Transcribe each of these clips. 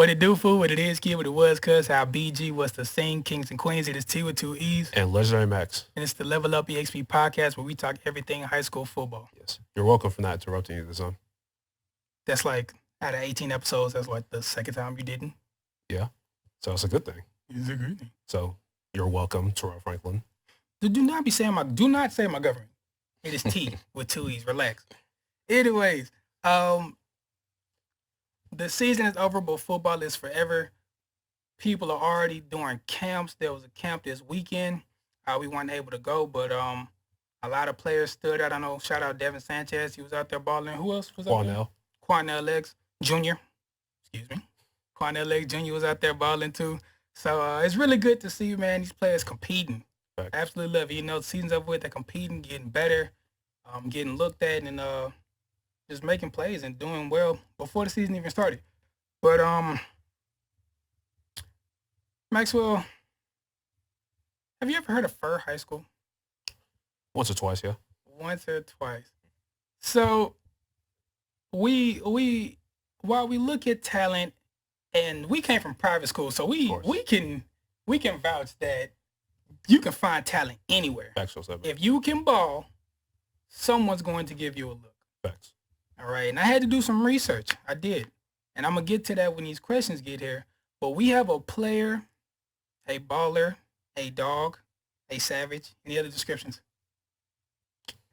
What it do, fool? What it is, kid? What it was, cuz? How BG was to sing, Kings and Queens. It is T with two E's. And Legendary Max. And it's the Level Up EXP podcast where we talk everything high school football. Yes. You're welcome for not interrupting you this time. That's like, out of 18 episodes, that's like the second time you didn't. Yeah. So it's a good thing. It's a good thing. So you're welcome, Terrell Franklin. Do not say my government. It is T with two E's. Relax. Anyways, the season is over, but football is forever. People are already doing camps. There was a camp this weekend. We weren't able to go, but a lot of players stood out. I know, shout out Devin Sanchez. He was out there balling. Who else was out there? Quanell Legs Jr. Excuse me. Quanell Legs Jr. was out there balling too. So it's really good to see, man, these players competing. Right. Absolutely love it. You know, the season's over with. They're competing, getting better, getting looked at, and just making plays and doing well before the season even started. But Maxwell, have you ever heard of Furr High School? Once or twice, yeah. Once or twice. So while we look at talent, and we came from private school, so we can vouch that you can find talent anywhere. Facts. If you can ball, someone's going to give you a look. Facts. All right, and I had to do some research. I did. And I'm going to get to that when these questions get here. But we have a player, a baller, a dog, a savage. Any other descriptions?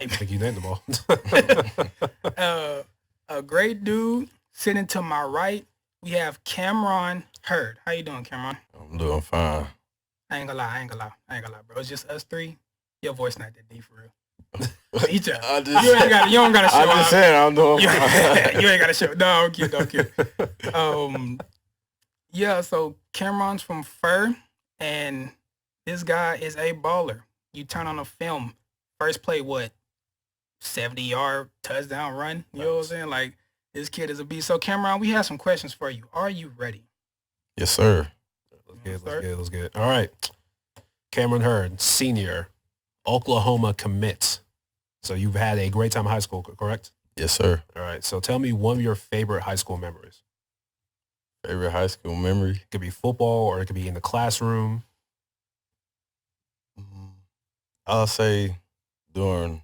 I think you named them all. A great dude sitting to my right. We have Camron Hurd. How you doing, Camron? I'm doing fine. I ain't gonna lie, bro. It's just us three. Your voice not that deep for real. You don't gotta show. I'm just saying I'm doing fine. You ain't gotta show. No, don't kid. Yeah. So Cameron's from Furr, and this guy is a baller. You turn on a film, first play, 70-yard touchdown run. You know what I'm saying? Like, this kid is a beast. So Cameron, we have some questions for you. Are you ready? Yes, sir. Let's get. All right. Camron Hurd, senior, Oklahoma commit. So you've had a great time in high school, correct? Yes, sir. All right. So tell me one of your favorite high school memories. Favorite high school memory? It could be football or it could be in the classroom. I'll say during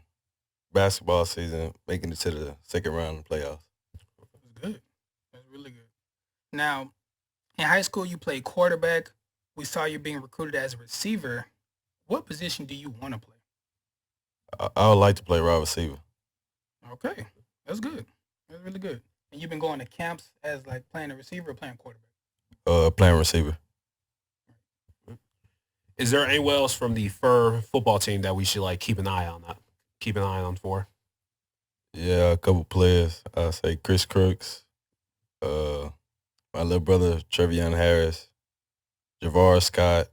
basketball season, making it to the second round of the playoffs. That's good. That's really good. Now, in high school, you played quarterback. We saw you being recruited as a receiver. What position do you want to play? I would like to play wide receiver. Okay. That's good. That's really good. And you've been going to camps as like playing a receiver or playing quarterback? Playing receiver. Is there anyone else from the Furr football team that we should like keep an eye on for? Yeah, a couple players. I'll say Chris Crooks, my little brother Trevion Harris, Javar Scott,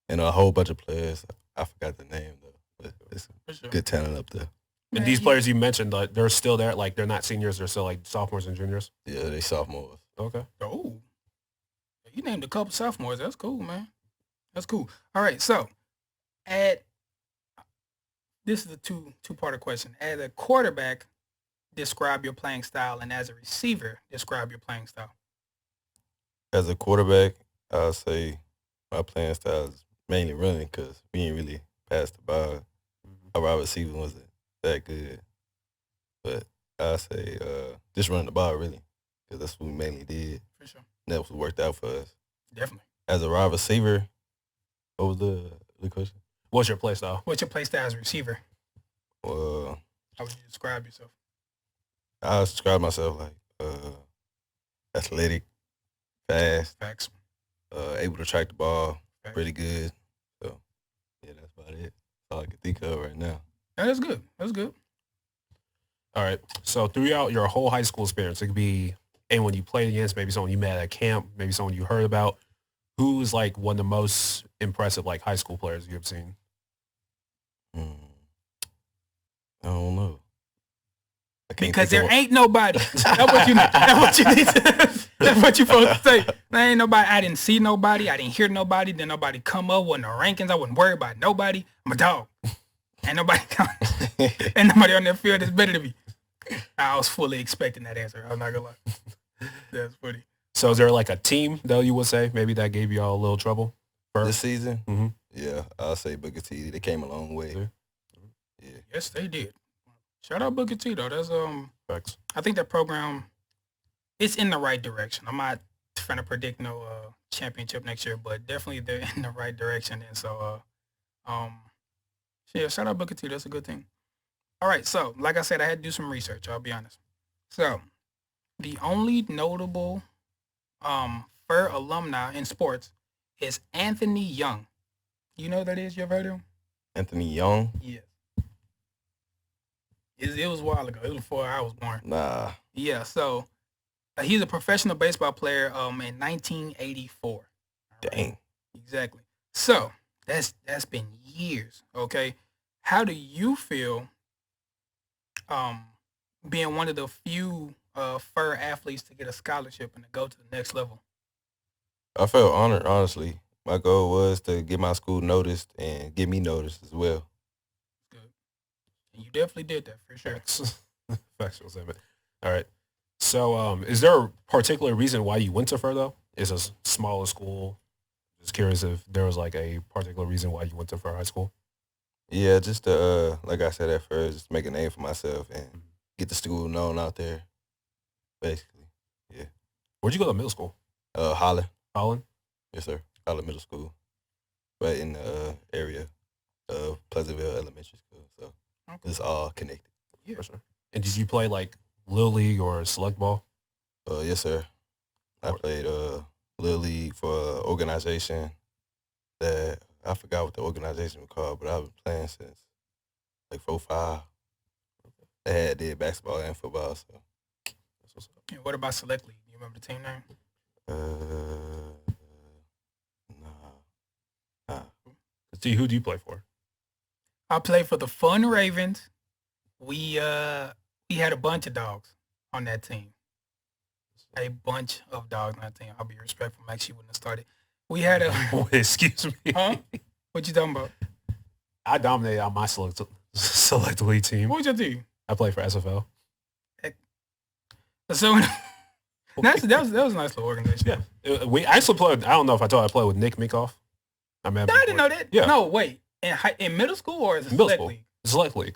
and a whole bunch of players. I forgot the name though, but it's good talent up there. And these players you mentioned, like, they're still there. Like, they're not seniors. They're still like sophomores and juniors. Yeah, they sophomores. Okay. Oh, you named a couple sophomores. That's cool, man. That's cool. All right, so this is a two-parter question. As a quarterback, describe your playing style, and as a receiver, describe your playing style. As a quarterback, I'll say my playing style is mainly running because we ain't really passed the ball. Our wide receiver wasn't that good, but I'll say just running the ball really because that's what we mainly did. For sure. And that's what worked out for us. Definitely. As a wide receiver, what was the question? What's your play style? What's your play style as a receiver? Well, how would you describe yourself? I describe myself like athletic, fast, Facts. Able to track the ball pretty good. So, yeah, that's about it. That's all I can think of right now. Yeah, that's good. That's good. All right. So throughout your whole high school experience, it could be anyone you played against, maybe someone you met at camp, maybe someone you heard about. Who's like one of the most impressive like high school players you've seen? I don't know. Because there ain't nobody. That's what you need. That's what you need. That's what you're supposed to say. There ain't nobody. I didn't see nobody. I didn't hear nobody. Then nobody come up with no rankings. I wasn't worried about nobody. I'm a dog. Ain't nobody ain't nobody on that field that's better than me. I was fully expecting that answer. I'm not gonna lie. That's funny. So is there like a team though you would say maybe that gave y'all a little trouble? This season, Mm-hmm. yeah, I'll say Booker T. They came a long way. Yeah. Yes, they did. Shout out Booker T though. That's Facts. I think that program, it's in the right direction. I'm not trying to predict no championship next year, but definitely they're in the right direction. And so, yeah, shout out Booker T. That's a good thing. All right, so like I said, I had to do some research. I'll be honest. So, the only notable Furr alumni in sports is Anthony Young. You know who that is? You ever heard of him? Anthony Young? Yes. It was a while ago. It was before I was born. Nah. Yeah, so he's a professional baseball player in 1984. Dang. Exactly. So that's been years. Okay, how do you feel being one of the few Furr athletes to get a scholarship and to go to the next level? I felt honored, honestly. My goal was to get my school noticed and get me noticed as well. Good. And you definitely did that for sure. Factual statement. All right. So is there a particular reason why you went to Furr though? It's a smaller school. Just curious if there was like a particular reason why you went to Furr High School. Yeah, just to, like I said at first, just make a name for myself and get the school known out there, basically. Yeah. Where'd you go to middle school? Holland. Holland? Yes, sir. Holland Middle School. Right in the area of Pleasantville Elementary School. So it's all connected. Yeah. For sure. And did you play like Little League or select ball? Yes, sir. I played Little League for an organization that I forgot what the organization was called, but I've been playing since like 4-5. They did basketball and football. So that's what's up. And what about select league? Do you remember the team name? Nah. See, who do you play for? I played for the Fun Ravens. We had a bunch of dogs on that team. A bunch of dogs on that team. I'll be respectful. Max, you wouldn't have started. We had a... Excuse me. Huh? What you talking about? I dominated on my select league team. What was your team? I played for SFL. So that was a nice little organization. Yeah. We actually played, I don't know if I told you, I played with Nick Minkoff. I didn't know that. Yeah. No, wait. In middle school or is it Middle select school. league? Select league.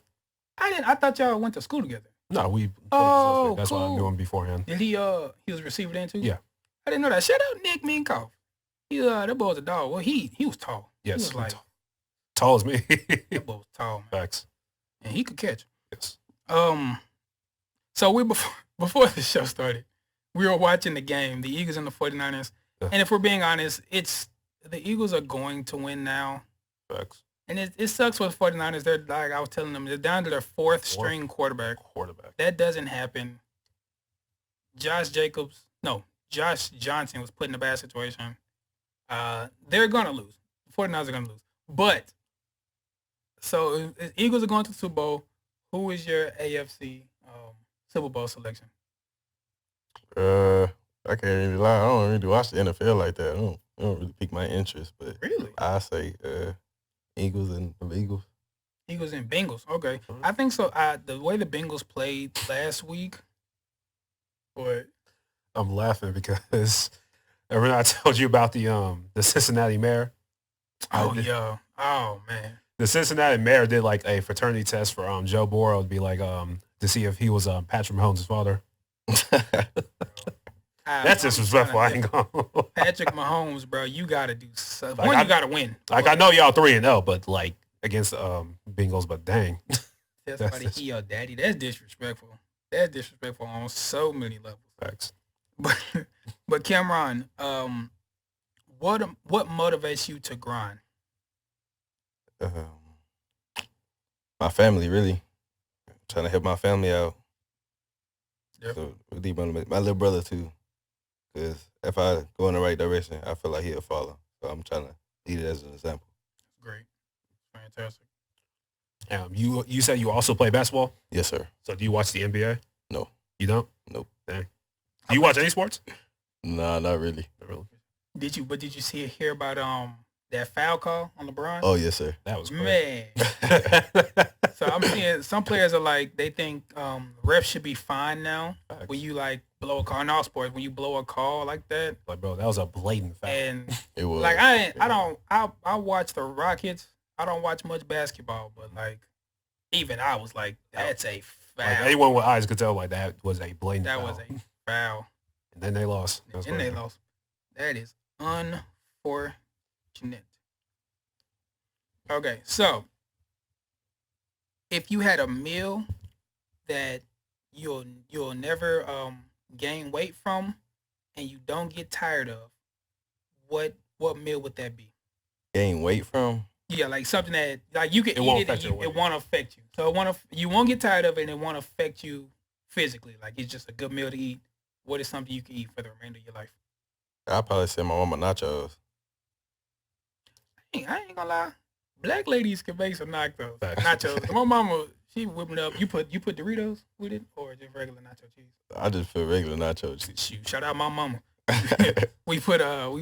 I thought y'all went to school together. No, we. Oh, that's why I knew cool. him beforehand. Did he was receiver then too? Yeah. I didn't know that. Shout out Nick Minkoff. He that boy was a dog. Well, he was tall. Yes. He was like tall as me. that boy was tall, man. Facts. And he could catch. Yes. So we before the show started, we were watching the game, the Eagles and the 49ers. Yeah. And if we're being honest, it's the Eagles are going to win now. Facts. And it sucks with the 49ers. They're like I was telling them, they're down to their fourth string quarterback. That doesn't happen. Josh Johnson was put in a bad situation. They're going to lose. The 49ers are going to lose. But, so if Eagles are going to the Super Bowl. Who is your AFC Super Bowl selection? I can't really lie. I don't really watch the NFL like that. I don't really pique my interest. But really, I say Eagles and the Eagles. Eagles and Bengals. Okay, I think so. The way the Bengals played last week. What? I'm laughing because remember I told you about the Cincinnati mayor. Oh yeah. Oh man. The Cincinnati mayor did like a fraternity test for Joe Burrow to be like to see if he was Patrick Mahomes' father. That's disrespectful. I ain't going. Patrick Mahomes, bro, you gotta do something. Like, you gotta win. Like I know y'all 3-0, but like against Bengals, but dang. Tell somebody he your daddy. That's disrespectful. That's disrespectful on so many levels. Facts. But Camron, what motivates you to grind? My family, really. I'm trying to help my family out. Yep. So my little brother too. Because if I go in the right direction, I feel like he'll follow. So I'm trying to lead it as an example. Great. Fantastic. You said you also play basketball? Yes, sir. So do you watch the NBA? No. You don't? Nope. Dang. Do you watch any sports? Nah, not really. Not really. Did you hear about that foul call on LeBron? Oh yes, sir. That was great. Man. So I'm seeing some players are like they think refs should be fined now Facts. when you like blow a call in all sports when you blow a call like that. Like, bro, that was a blatant foul. And It was like I watch the Rockets. I don't watch much basketball, but like even I was like, that's a foul. Like anyone with eyes could tell, like that was a blatant That foul. was a foul. And then they lost. That's And they crazy. lost. That is unfortunate. Okay, so if you had a meal that you'll never gain weight from and you don't get tired of, what meal would that be? gain weight from. Yeah, like something that like you can It won't eat it and affect your it weight. won't affect you. So you won't get tired of it and it won't affect you physically. Like it's just a good meal to eat. What is something you can eat for the remainder of your life? I'll probably say my mama nachos. I ain't gonna lie. Black ladies can make some nachos. Facts. Nachos. My mama, she whipping up. You put Doritos with it or just regular nacho cheese? I just feel regular nacho cheese. Shoot, shout out my mama. we were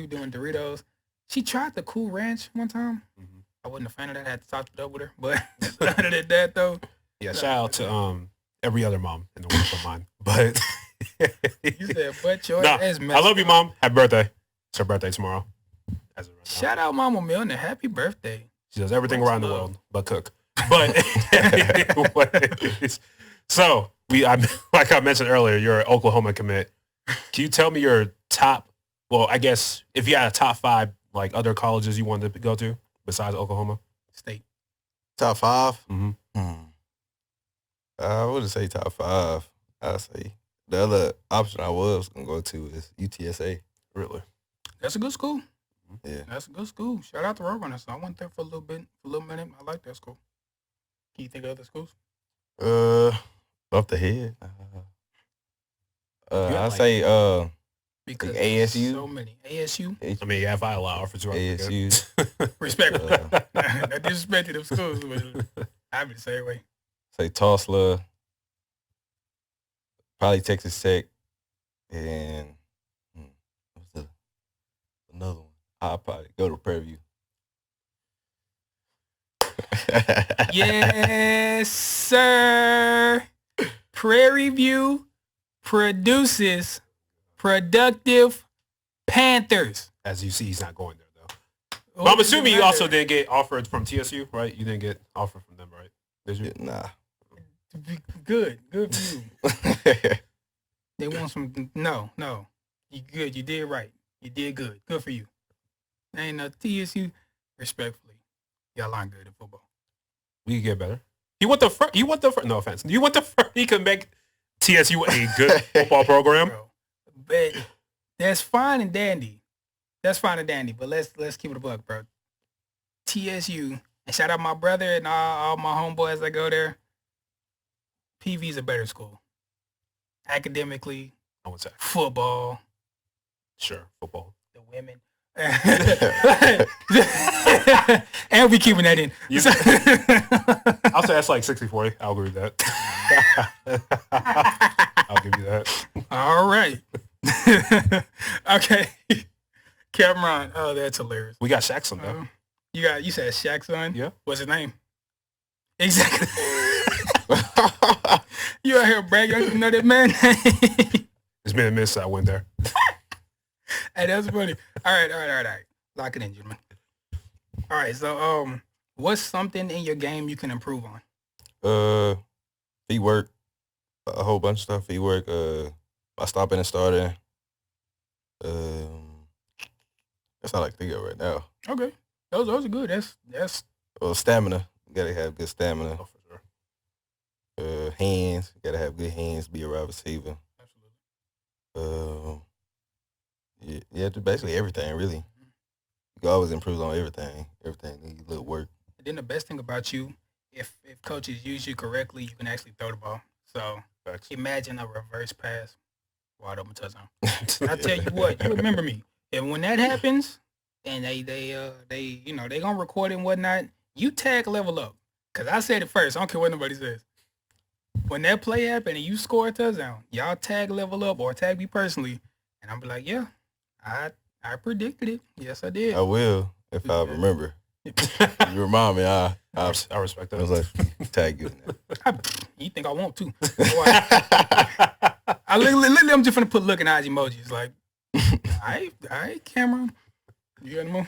doing Doritos. She tried the Cool Ranch one time. Mhm. I wasn't a fan of that. I had to talk it up with her. But other than that though, Yeah, shout out to every other mom in the world but mine. But you said but your nah, ass I messed love you, up. mom. Happy birthday. It's her birthday tomorrow. As of right now. Shout out Mama Milner. Happy birthday. She does everything Much around the love. world but cook. But anyways, so like I mentioned earlier, you're an Oklahoma commit. Can you tell me your top? Well, I guess if you had a top 5 like other colleges you wanted to go to besides Oklahoma. State. Top 5? Mm-hmm. I wouldn't say top 5. I'd say the other option I was going to go to is UTSA. Really? That's a good school. Yeah. That's a good school. Shout out to Roadrunners. I went there for a little minute. I like that school. Can you think of other schools? Off the head. got, I'd like- say Because Like ASU? so many. ASU? I mean, yeah, if I allow offers, ASU. Respectful. Uh, I disrespected them schools, but I'd be the same way. say Tulsa, probably Texas Tech, and what's another one? I'll probably go to Prairie View. Yes, sir. Prairie View produces productive Panthers. As you see, he's not going there though. Oh, But I'm assuming you matter. also didn't get offered from TSU, right? You didn't get offered from them, right? Did you? Nah. Good for you. They want some. No. You good. You did right. You did good. Good for you. Ain't no TSU. Respectfully, y'all aren't good at football. We could get better. You want the first? No offense. You want the first? He could make TSU a good football program. Bro. But that's fine and dandy. But let's keep it a buck, bro. TSU, and shout out my brother and all my homeboys that go there. PV's a better school. Academically, I would say football, sure football. the women. And we keeping that in. You- I'll say that's like 60-40. I'll agree with that. I'll give you that. All right. Okay. Camron. Oh, that's hilarious. We got Shaq's son though. You said Shaq's son? Yeah. What's his name? Exactly. You out here bragging, you know that man name. It's been a minute since I went there. Hey, that's funny. All right. Lock it in, gentlemen. All right, so what's something in your game you can improve on? Feet work, a whole bunch of stuff. Feet work, my stopping and starting. That's all I can think of right now. Okay. Those are good. That's Well, stamina. You gotta have good stamina. Oh, for sure. Hands. You gotta have good hands. Be a wide receiver. absolutely. Yeah, just basically everything. Really, you can always improve on everything. Everything needs a little work. And then the best thing about you, if coaches use you correctly, you can actually throw the ball. So Facts. imagine a reverse pass, wide open touchdown. I tell you what, you remember me. And when that happens, and they gonna record it and whatnot, you tag level up. Cause I said it first. I don't care what nobody says. When that play happened and you score a touchdown, y'all tag level up or tag me personally, and I'm be like, yeah, I predicted it. Yes, I did. I will if I remember. You remind me. I respect that. was like, tag you in that. You think I want to? I literally, I'm just gonna put looking eyes emojis. Like, all right, Camron. You got more?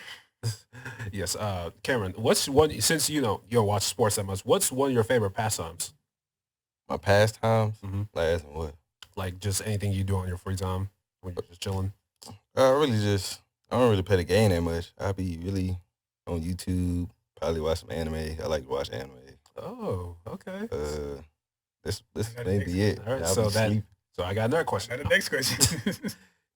Yes, Cameron. What's one since you don't watch sports that much? What's one of your favorite pastimes? My pastimes, Mm-hmm. like what? Like just anything you do on your free time when you're just chilling. I don't really play the game that much. I be really on YouTube, probably watch some anime. I like to watch anime. Oh, okay. This I got may the be it. All right, I'll be sleep. so I got another question. Now the next question.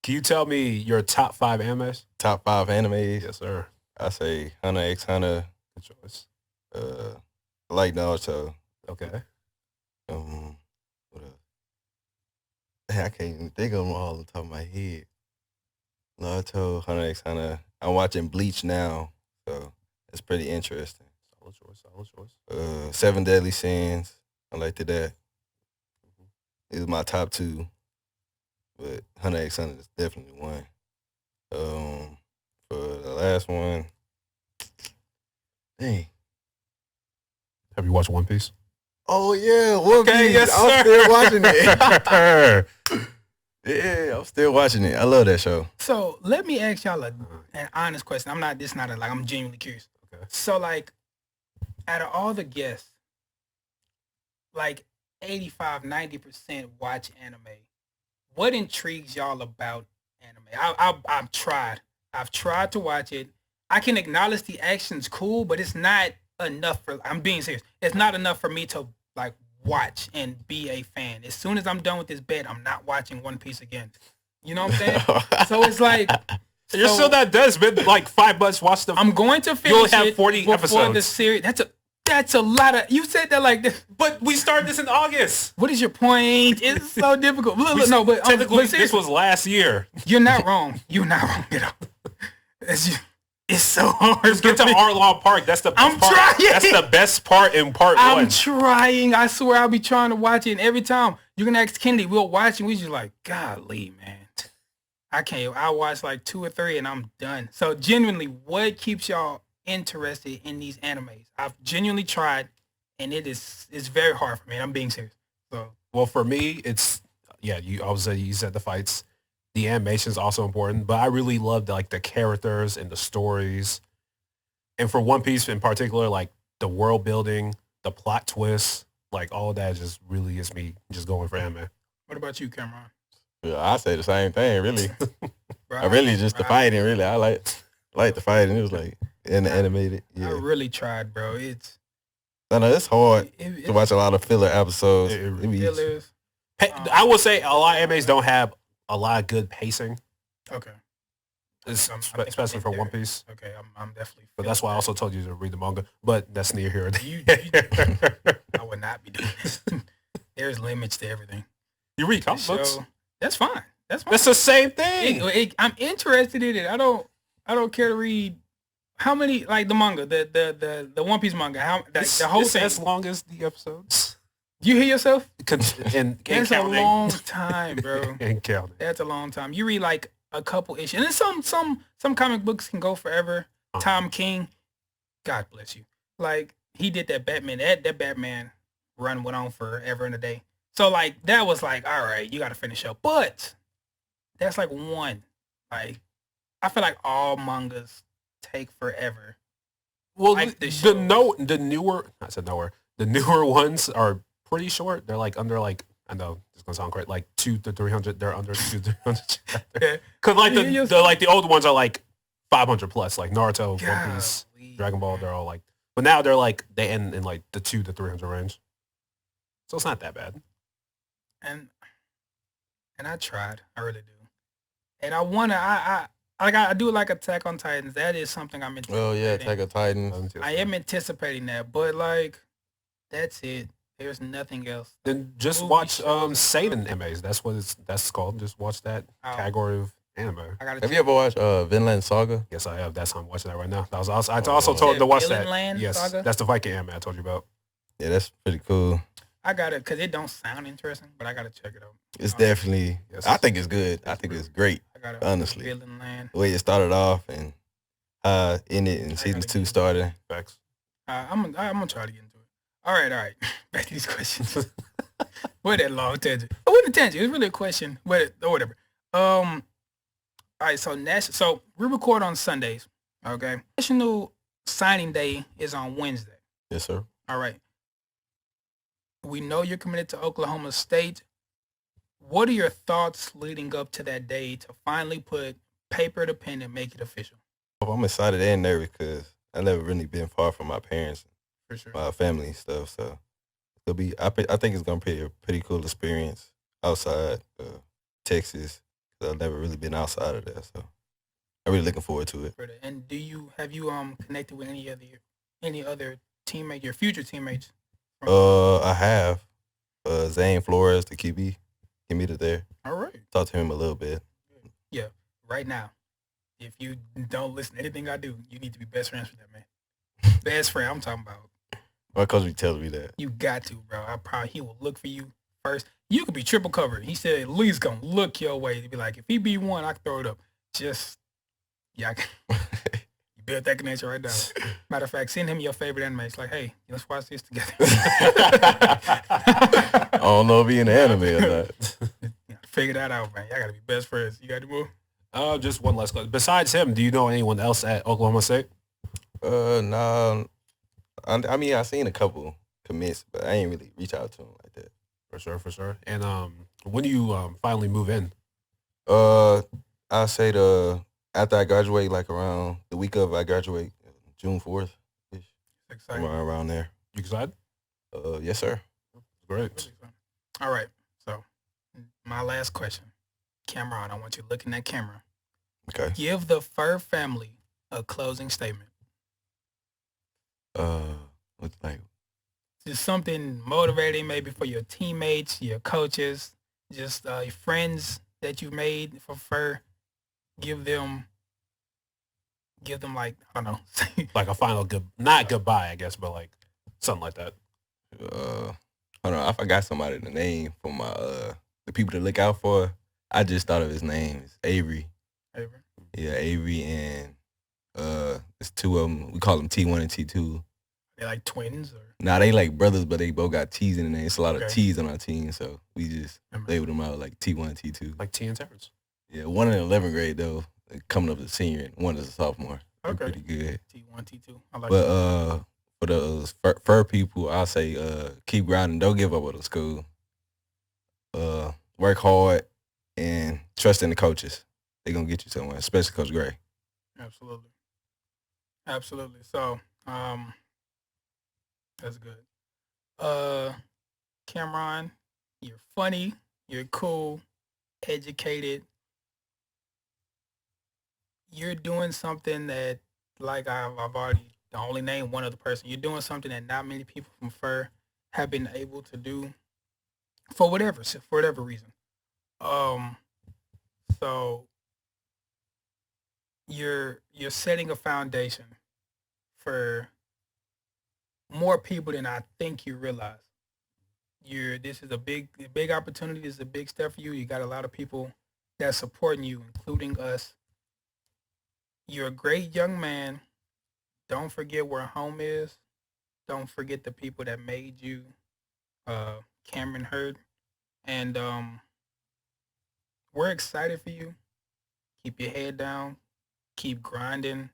Can you tell me your top 5 animes? Top 5 animes. Yes, sir. I say Hunter x Hunter. Good choice. I like Naruto. Okay. What else? I can't even think of them all on the top of my head. Naruto, Hunter x Hunter. I'm watching Bleach now, so it's pretty interesting. Solid choice. 7 Deadly Sins. I liked that. It was my top 2, but Hunter x Hunter is definitely one. For the last one, dang. Have you watched One Piece? Oh yeah, One Piece. Yes, I'm sir. still watching it. Yeah, I'm still watching it. I love that show. So let me ask y'all an honest question. I'm genuinely curious. Okay. So like, out of all the guests, like 85, 90% watch anime. What intrigues y'all about anime? I've tried. I've tried to watch it. I can acknowledge the action's cool, but it's not enough for, I'm being serious. It's not enough for me to like watch and be a fan. As soon as I'm done with this bed, I'm not watching One Piece again. You know what I'm saying? So it's like, You're still that does, man. Like 5 months, watch the. I'm going to finish You'll have it 40 before episodes. the series. That's a lot of. You said that like this. But we started this in August. What is your point? It's so difficult. Look, no, but Technically, but this seriously, was last year. you're not wrong. You're not wrong at all. It's so hard. Just get to Arlong Park. That's the best I'm part. trying. That's the best part in part I'm one. trying. I swear I'll be trying to watch it. And every time you can ask Kennedy, we'll watch and we just like, golly, man. I can't. I watch like 2 or 3 and I'm done. So genuinely, what keeps y'all interested in these animes? I've genuinely tried and it's very hard for me. I'm being serious. So Well, for me, it's you obviously you said the fights. The animation is also important, but I really love like the characters and the stories. And for One Piece in particular, like the world building, the plot twists, like all of that just really gets me just going for anime. what about you, Camron? Yeah, I say the same thing, really. Right, I really just the right. fighting, really. I like the fighting. It was like in the animated. I Yeah. really tried, bro. It's I know it's hard it, to watch a lot of filler episodes. It It be- fillers. I will say a lot of animes don't have a lot of good pacing, Okay. I think especially I'm for there. One Piece. Okay, I'm definitely. But that's why I also told you to read the manga. But that's neither here nor You, there. I would not be doing this. There's limits to everything. You read The comic books. show- That's fine. That's fine. That's the same thing. I'm interested in it. I don't care to read how many like the manga, the One Piece manga. How the whole It's thing. as long as the episodes. You hear yourself? And That's a long time, bro. And counting. That's a long time. You read like a couple issues, and then some comic books can go forever. Tom King, God bless you. Like he did that Batman. That Batman run went on forever and a day. So like that was like, all right, you got to finish up. But that's like one. Like I feel like all mangas take forever. Well, Like the the newer ones are pretty short. They're like under like, I know it's gonna sound great, like 200 to 300. They're under 200 to 300. Yeah. Cause like Yeah, the old ones are like 500 plus, like Naruto, One Piece, Golly, Dragon Ball. man. They're all like, but now they're like they end in like the 200 to 300 range. So it's not that bad. And I tried. I really do. And I do like Attack on Titans. That is something I'm anticipating. Oh yeah, Attack of Titans. I am anticipating that, but like that's it. There's nothing else. Then just Movie watch shows. Seinen animes. That's what that's called. Just watch that Oh. category of anime. I gotta Have you ever watched Vinland Saga? Yes, I have. That's how I'm watching that right now. I also told Is him to it watch that. Vinland Yes, Saga? that's the Viking anime I told you about. Yeah, that's pretty cool. I got it because it don't sound interesting, but I gotta check it out. It's definitely. Yes. I think it's good. I think it's great. I got it. honestly. Villain Land. The way it started off and in it and I season gotta 2 get- started. Facts. I'm gonna try to get into it. All right. Back to these questions. What that long tangent? It wasn't a tangent. It was really a question, but or whatever. All right. So we record on Sundays. Okay. National Signing Day is on Wednesday. Yes, sir. All right. We know you're committed to Oklahoma State. What are your thoughts leading up to that day to finally put paper to pen and make it official? I'm excited and nervous because I've never really been far from my parents, For sure. my family and stuff. So it'll be. I think it's gonna be a pretty cool experience outside Texas. 'Cause I've never really been outside of that, so I'm really looking forward to it. And have you connected with any other teammate, your future teammates? I have Zane Flores, the QB. He meet it there. All right. Talk to him a little bit. Yeah. Right now, if you don't listen to anything I do, you need to be best friends with that man. Best friend. I'm talking about. My coach be telling me that. You got to, bro. He will look for you first. You could be triple covered. He said at least gonna look your way to be like, if he be one, I can throw it up. Just you build that connection right now. Matter of fact, send him your favorite anime. It's like, hey, let's watch this together. I don't know if he in the anime or not. Figure that out, man. Y'all gotta be best friends. You got to move. Just one last question. Besides him, do you know anyone else at Oklahoma State? No. I mean, I seen a couple commits, but I ain't really reach out to them like that. For sure. And when do you finally move in? I say after I graduate, like around the week of I graduate, June 4th, Exciting. You around there. excited? Yes, sir. Great. All right. So my last question, Camron, I want you to look in that camera. Okay. Give the Furr family a closing statement. What's like? Just something motivating, maybe for your teammates, your coaches, just your friends that you made for Furr. Give them like, I don't know. Like a final not goodbye, I guess, but like something like that. Hold on, I forgot somebody the name for my the people to look out for. I just thought of his name. It's Avery. Avery. Yeah, Avery and it's two of them. We call them T1 and T2. They like twins or? Nah, they like brothers, but they both got T's in the name. It's a lot of Okay. T's on our team, so we just labeled them out like T1, T2. Like T and Terrence. Yeah, one in 11th grade though, coming up to senior, and one is a sophomore. They're Okay. pretty good. T1, T2. I like But that. for those fur people, I'll say keep grinding. Don't give up on school. Work hard and trust in the coaches. They're gonna get you somewhere, especially Coach Gray. Absolutely. So, that's good. Camron, you're funny, you're cool, educated. You're doing something that, like I've already only named one other person. You're doing something that not many people from Furr have been able to do for whatever reason. So you're setting a foundation for more people than I think you realize. This is a big opportunity. This is a big step for you. You got a lot of people that's supporting you, including us. You're a great young man. Don't forget where home is. Don't forget the people that made you, Cameron Hurd. And we're excited for you. Keep your head down. Keep grinding.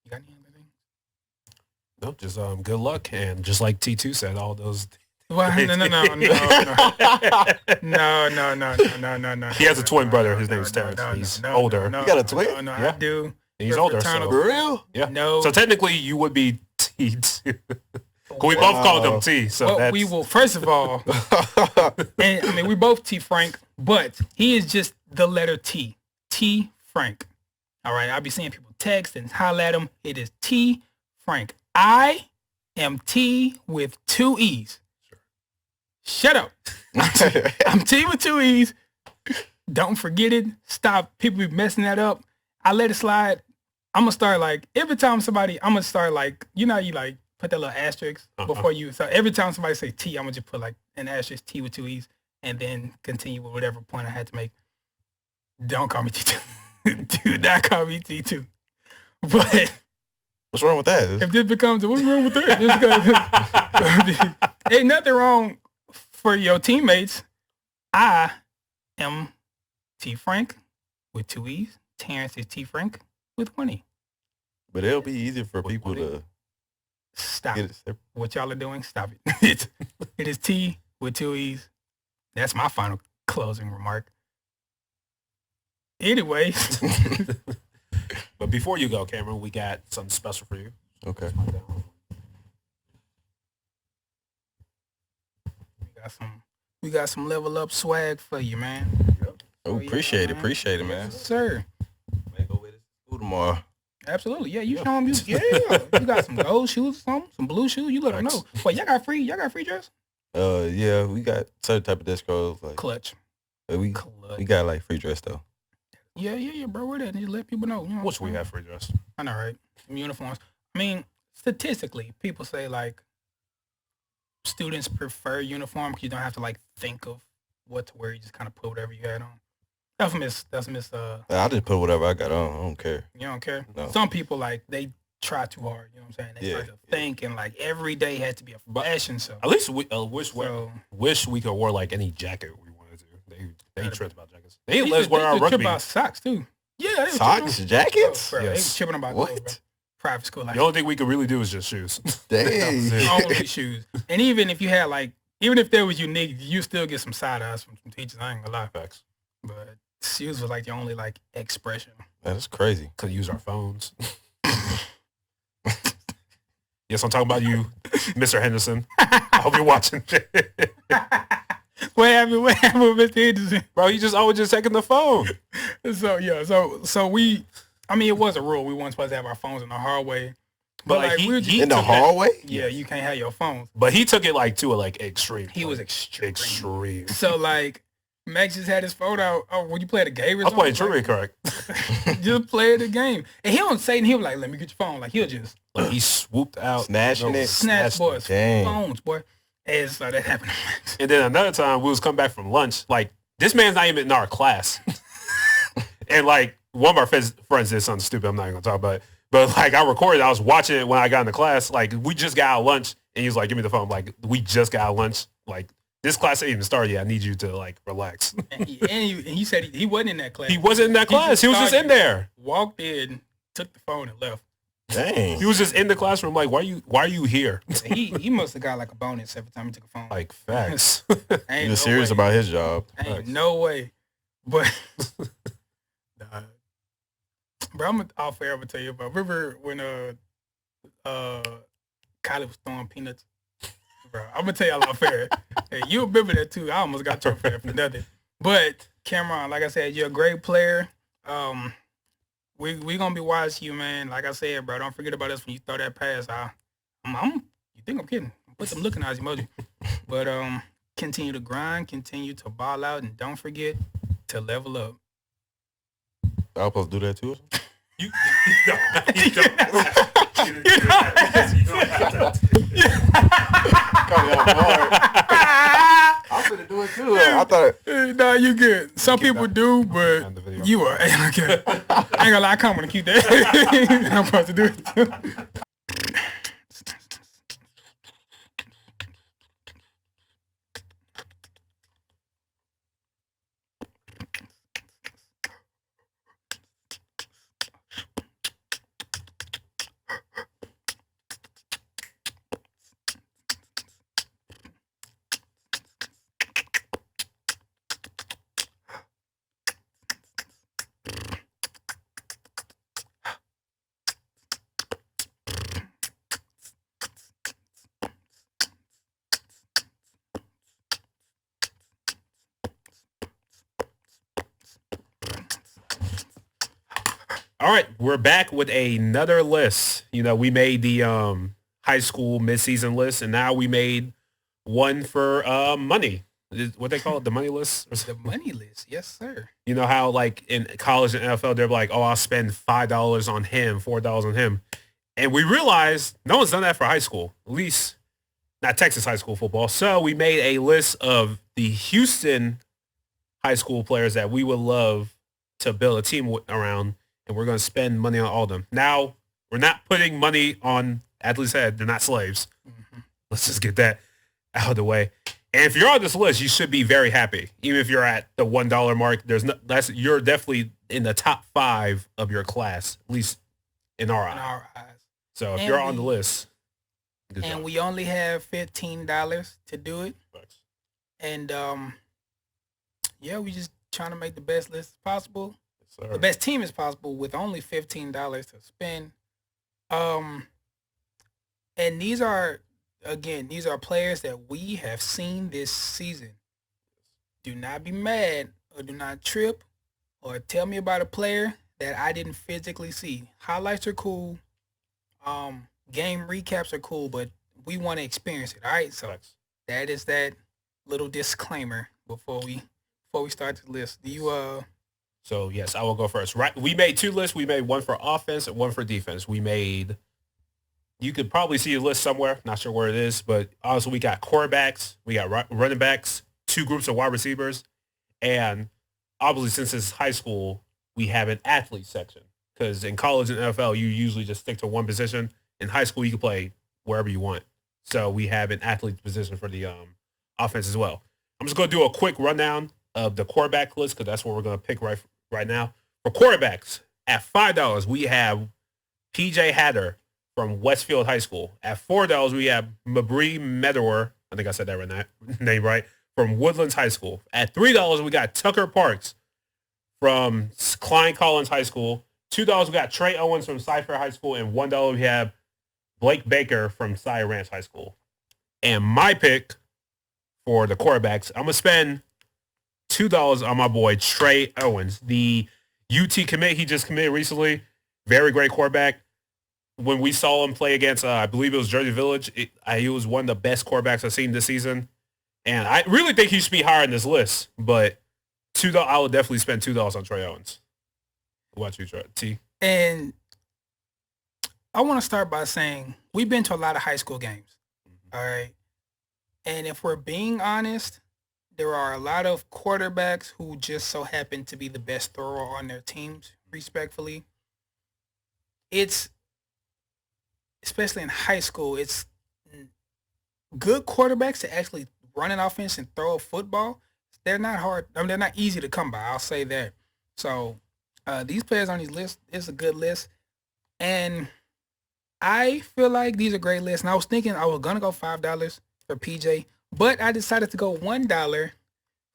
You got any other things? No, just good luck, and just like T2 said, all those. Well, no. No. He has a twin brother. His name's Terrence. He's older. You got a twin? No, Yeah. I do. He's We're older. fraternal. So, For real? yeah. No. So technically, you would be T2. We both called him T. So Well, that's... we will, first of all, and I mean, we both T Frank, but he is just the letter T. T Frank. All right. I'll be seeing people text and holler at him. It is T Frank. I am T with 2 E's. Shut up. I'm T with 2 E's. Don't forget it. Stop. People be messing that up. I let it slide. I'm going to start like, every time somebody, I'm going to start like, you know, you like put that little asterisk before you. So every time somebody say T, I'm going to just put like an asterisk, T with 2 E's, and then continue with whatever point I had to make. Don't call me T2. Do not call me T2. But What's wrong with that? if this becomes, what's wrong with that? Ain't nothing wrong for your teammates. I am T Frank with 2 E's. Terrence is T Frank with 1 E. But it'll be easier for people to stop get it. it. What y'all are doing, stop it. It is T with 2 E's. That's my final closing remark. Anyways. But before you go, Camron, we got something special for you. Okay. We got some level up swag for you, man. Oh, appreciate it, man. Yes, sir. May go with it school tomorrow. Absolutely. Yeah, you show them you got some gold shoes or something, some blue shoes, you let them know. Wait, y'all got free dress? Yeah, we got certain type of dress codes. Like, Clutch. we got like free dress though. Yeah, bro. Where that? Just let people know. You know Which we have free dress. I know, right? Some uniforms. I mean, statistically, people say like students prefer uniform because you don't have to like think of what to wear. You just kind of put whatever you had on. That's miss. I just put whatever I got on. I don't care. You don't care? No. Some people like they try too hard. You know what I'm saying? They start to think and like every day had to be a fashion show. At least we wish we could wear like any jacket we wanted to. They tripped about jackets. They let us wear our rugby. Trip about socks too. Yeah, socks, jackets. Bro, Yes. They was tripping about What? those, bro. Private school. Like, The only thing we could really do is just shoes. Dang. only shoes. And even if you had like, even if there was unique, you still get some side eyes from some teachers. I ain't gonna lie. Facts. But shoes was like the only like expression. That's crazy. Could use our phones. Yes, I'm talking about you, Mr. Henderson. I hope you're watching. What happened with Mr. Henderson? Bro, you just always just taking the phone. So yeah, so we, I mean, it was a rule. We weren't supposed to have our phones in the hallway. But like he we were just, In the took hallway? yeah, you can't have your phones. But he took it like to a like extreme. He was extreme. extreme. So like Max just had his phone out. Oh, when you play the game or I'm something? playing trivia, correct? Just play the game. And he don't say, and he'll like, let me get your phone. Like he'll just Like he swooped out, Snatching it. snatch boys Dang. phones, boy. And so that happened to Max. And then another time we was coming back from lunch. Like this man's not even in our class. And like one of our friends did something stupid. I'm not even gonna talk about it. But like I recorded, I was watching it when I got into class. Like we just got out of lunch, and he was like, "Give me the phone." I'm like, we just got out of lunch. Like this class ain't even started yet. I need you to like relax. And he said he wasn't in that class. He wasn't in that class. He was just in there. Walked in, took the phone and left. Dang. He was just in the classroom. Like, why are you here? He must have got like a bonus every time he took a phone. Like facts. Ain't He was no serious way. about his job. Ain't no way. But bro, I'll forever tell you about. Remember when Kylie was throwing peanuts? Bro, I'm gonna tell y'all off fair. Hey, you remember that too. I almost got trophy for nothing. But Camron, like I said, you're a great player. We gonna be watching you, man. Like I said, bro, don't forget about us when you throw that pass. You think I'm kidding? Put some looking eyes emoji. But continue to grind, continue to ball out, and don't forget to level up. I was supposed to do that too. You I'm gonna do it too. I thought. Nah, you good. Some people do, but on the video. you are. Okay. I ain't gonna lie, I come to keep that. I'm supposed to do it too. All right, we're back with another list. You know, we made the high school midseason list, and now we made one for money. What they call it, the money list? The money list, yes, sir. You know how like in college and NFL, they're like, oh, I'll spend $5 on him, $4 on him. And we realized no one's done that for high school, at least not Texas high school football. So we made a list of the Houston high school players that we would love to build a team around. and we're going to spend money on all of them. Now, we're not putting money on athletes' head. They're not slaves. Mm-hmm. Let's just get that out of the way. And if you're on this list, you should be very happy. Even if you're at the $1 mark, you're definitely in the top 5 of your class, at least in our eyes. So if you're on the list, good job. We only have $15 to do it. Thanks. And we just trying to make the best list possible. Yes, the best team as possible with only $15 to spend. And these are players that we have seen this season. Do not be mad or do not trip or tell me about a player that I didn't physically see. Highlights are cool. Game recaps are cool, but we want to experience it. All right. So that is that little disclaimer before we start the list. Do you So yes, I will go first. Right. We made 2 lists. We made one for offense and one for defense. You could probably see a list somewhere. Not sure where it is, but also we got quarterbacks, we got running backs, 2 groups of wide receivers, and obviously since it's high school, we have an athlete section. Because in college and NFL, you usually just stick to one position. In high school, you can play wherever you want. So we have an athlete position for the offense as well. I'm just going to do a quick rundown of the quarterback list because that's what we're going to pick right now. For quarterbacks, at $5, we have P.J. Hatter from Westfield High School. At $4, we have Mabry Medower, I think I said that name right, from Woodlands High School. At $3, we got Tucker Parks from Klein Collins High School. $2, we got Trey Owens from Cypher High School. And $1, we have Blake Baker from Cy Ranch High School. And my pick for the quarterbacks, I'm going to spend $2 on my boy Trey Owens, the UT commit. He just committed recently. Very great quarterback. When we saw him play against, I believe it was Jersey Village, he was one of the best quarterbacks I've seen this season. And I really think he should be higher in this list. But I would definitely spend $2 on Trey Owens. What about you, T? And I want to start by saying we've been to a lot of high school games. Mm-hmm. All right. And if we're being honest, there are a lot of quarterbacks who just so happen to be the best thrower on their teams, respectfully. It's, especially in high school, it's good quarterbacks to actually run an offense and throw a football. They're not hard. I mean, they're not easy to come by. I'll say that. So these players on these lists, it's a good list. And I feel like these are great lists. And I was thinking I was going to go $5 for PJ, but I decided to go $1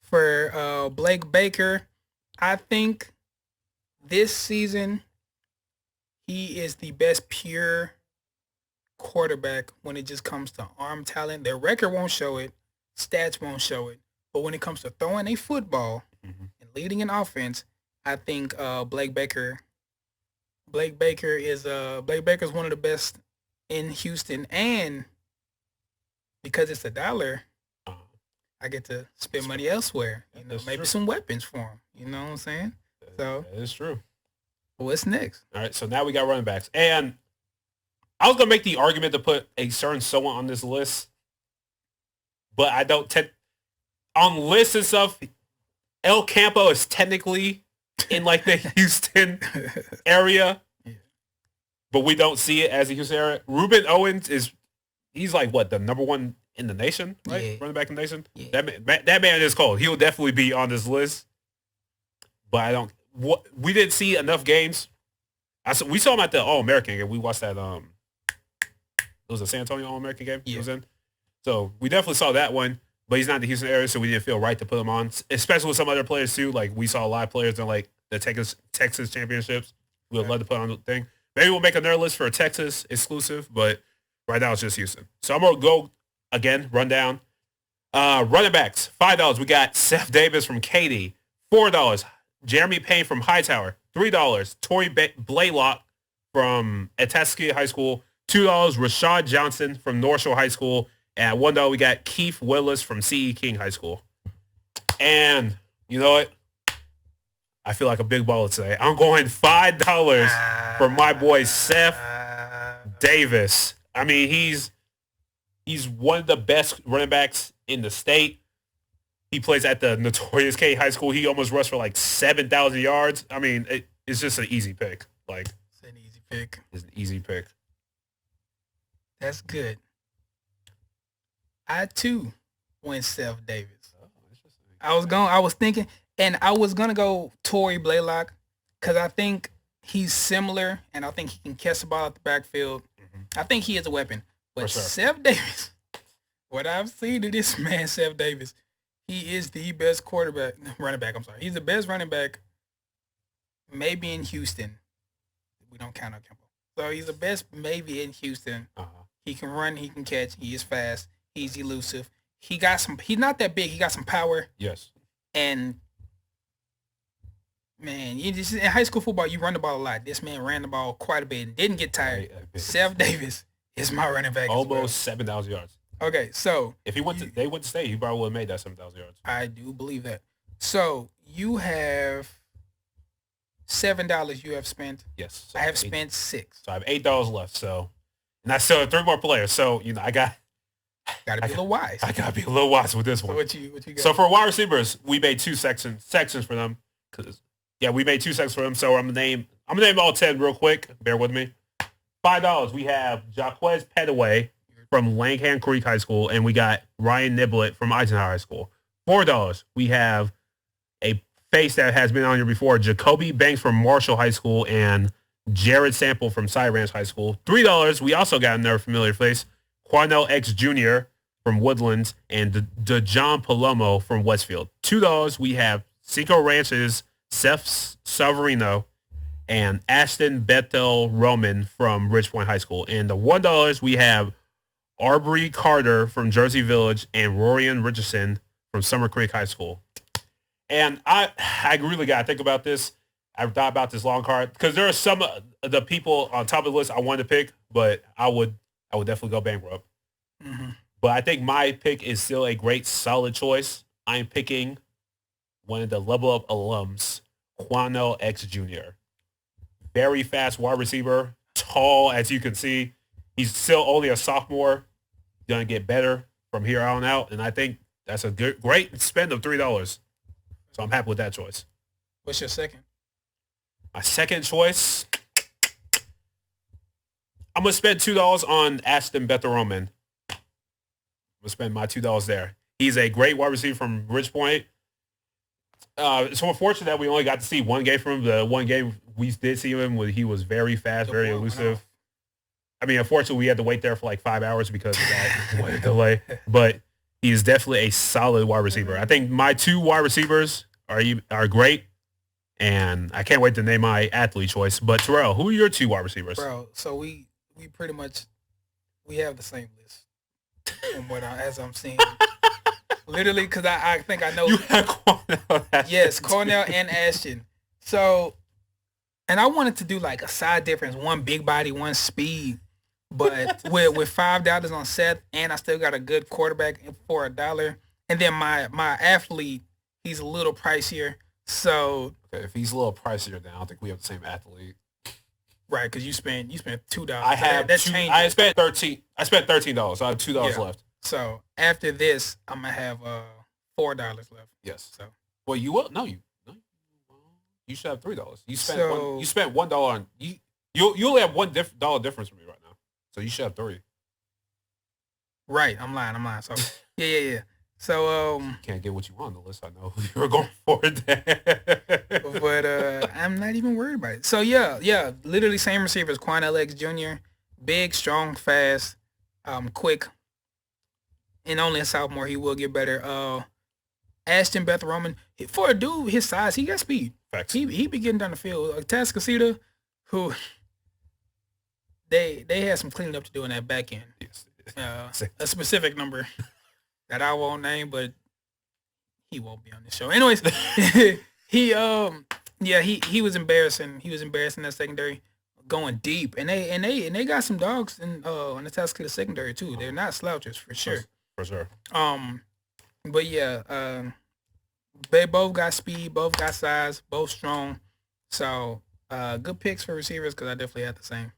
for Blake Baker. I think this season he is the best pure quarterback when it just comes to arm talent. Their record won't show it. Stats won't show it. But when it comes to throwing a football and leading an offense, I think Blake Baker is one of the best in Houston, and because it's $1, I get to spend money elsewhere. You know, maybe some weapons for him. You know what I'm saying? So that is true. What's next? All right, so now we got running backs, and I was gonna make the argument to put a certain someone on this list, but I don't. On lists and stuff, El Campo is technically in like the Houston area, but we don't see it as a Houston area. Rueben Owens he's like what, the number 1 in the nation, right? Yeah. Running back in the nation. Yeah. That man is cold. He will definitely be on this list, but we didn't see enough games. We saw him at the All-American game. We watched that. It was a San Antonio All-American game. Yeah. He was in. So we definitely saw that one. But he's not in the Houston area, so we didn't feel right to put him on, especially with some other players too. Like we saw a lot of players in like the Texas championships. We would love to put on the thing. Maybe we'll make another list for a Texas exclusive, but right now it's just Houston. So I'm going to go again, run down. Running backs, $5. We got Seth Davis from Katy. $4. Jeremy Payne from Hightower. $3. Tori Blaylock from Atascocita High School. $2. Rashad Johnson from North Shore High School. And at $1, we got Keith Willis from C.E. King High School. And you know what? I feel like a big baller today. I'm going $5 for my boy Seth Davis. I mean, he's one of the best running backs in the state. He plays at the notorious K High School. He almost rushed for like 7,000 yards. I mean, it's just an easy pick. Like It's an easy pick. it's an easy pick. That's good. I too went Steph Davis. Oh, interesting. I was thinking, and I was gonna go Torrey Blaylock because I think he's similar, and I think he can catch the ball at the backfield. I think he is a weapon. But For sure. Steph Davis, what I've seen of this man, Steph Davis, he is the best running back. I'm sorry, he's the best running back. Maybe in Houston, we don't count on Campbell. So he's the best maybe in Houston. He can run, he can catch, he is fast, he's elusive. He's not that big, he got some power. Yes. And man, in high school football, you run the ball a lot. This man ran the ball quite a bit and didn't get tired. Steph Davis is my running back. Almost 7,000 yards. Okay, so if they went to state, he probably would have made that 7,000 yards. I do believe that. So you have $7 you have spent. Yes. So I have spent $6. So I have $8 left. So, and I still have 3 more players. So I got. Gotta be a little wise. I gotta be a little wise with this one. So what you got? So for wide receivers, we made 2 sections for them. We made 2 sections for them. So I'm gonna name all 10 real quick. Bear with me. $5. We have Jaquez Petaway from Langham Creek High School, and we got Ryan Niblett from Eisenhower High School. $4. We have a face that has been on here before, Jacoby Banks from Marshall High School, and Jared Sample from Cy Ranch High School. $3. We also got another familiar face, Quanell X Jr. from Woodlands, and DeJohn Palomo from Westfield. $2. We have Cinco Ranch's Seth Severino and Ashton Bethel Roman from Rich Point High School. And the $1 we have Arbery Carter from Jersey Village and Rorian Richardson from Summer Creek High School. And I really got to think about this. I've thought about this long card because there are some of the people on top of the list I wanted to pick, but I would definitely go bankrupt. Mm-hmm. But I think my pick is still a great, solid choice. I'm picking one of the Level Up alums, Quanell X Jr. Very fast wide receiver, tall as you can see. He's still only a sophomore. Gonna get better from here on out, and I think that's a great spend of $3. So I'm happy with that choice. What's your second? My second choice, I'm gonna spend $2 on Ashton Bethel Roman. I'm gonna spend my $2 there. He's a great wide receiver from Rich Point. It's unfortunate that we only got to see one game from him. The one game we did see him when he was very fast, very elusive. I mean, unfortunately, we had to wait there for like 5 hours because of that delay. But he's definitely a solid wide receiver. I think my 2 wide receivers are great, and I can't wait to name my athlete choice. But Terrell, who are your 2 wide receivers? Bro, so we pretty much have the same list from as I'm seeing. Literally, because I think I know. You have Cornell. Yes, Cornell and Ashton. So, and I wanted to do like a side difference, one big body, one speed. But with $5 on Seth, and I still got a good quarterback for $1. And then my athlete, he's a little pricier. So okay, if he's a little pricier, then I don't think we have the same athlete. Right, because you spent $2. I have I spent $13. I spent $13. So I have $2 left. So after this, I'm gonna have $4 left. Yes. So well, you will no, you should have $3. You spent $1 on you only have $1 difference from me right now. So you should have 3. Right, I'm lying. So yeah. So can't get what you want on the list. I know who you were going for there. But I'm not even worried about it. So yeah, literally same receivers. Quanell X Jr. Big, strong, fast, quick. And only a sophomore, he will get better. Ashton Beth Roman, for a dude his size, he got speed. Facts. He be getting down the field. Tascasita, who they had some cleaning up to do in that back end. Yes. A specific number that I won't name, but he won't be on this show. Anyways, he was embarrassing. He was embarrassing that secondary, going deep, and they got some dogs in on the Tascasita secondary too. They're not slouches for sure. For sure. But yeah, they both got speed, both got size, both strong. So good picks for receivers because I definitely had the same.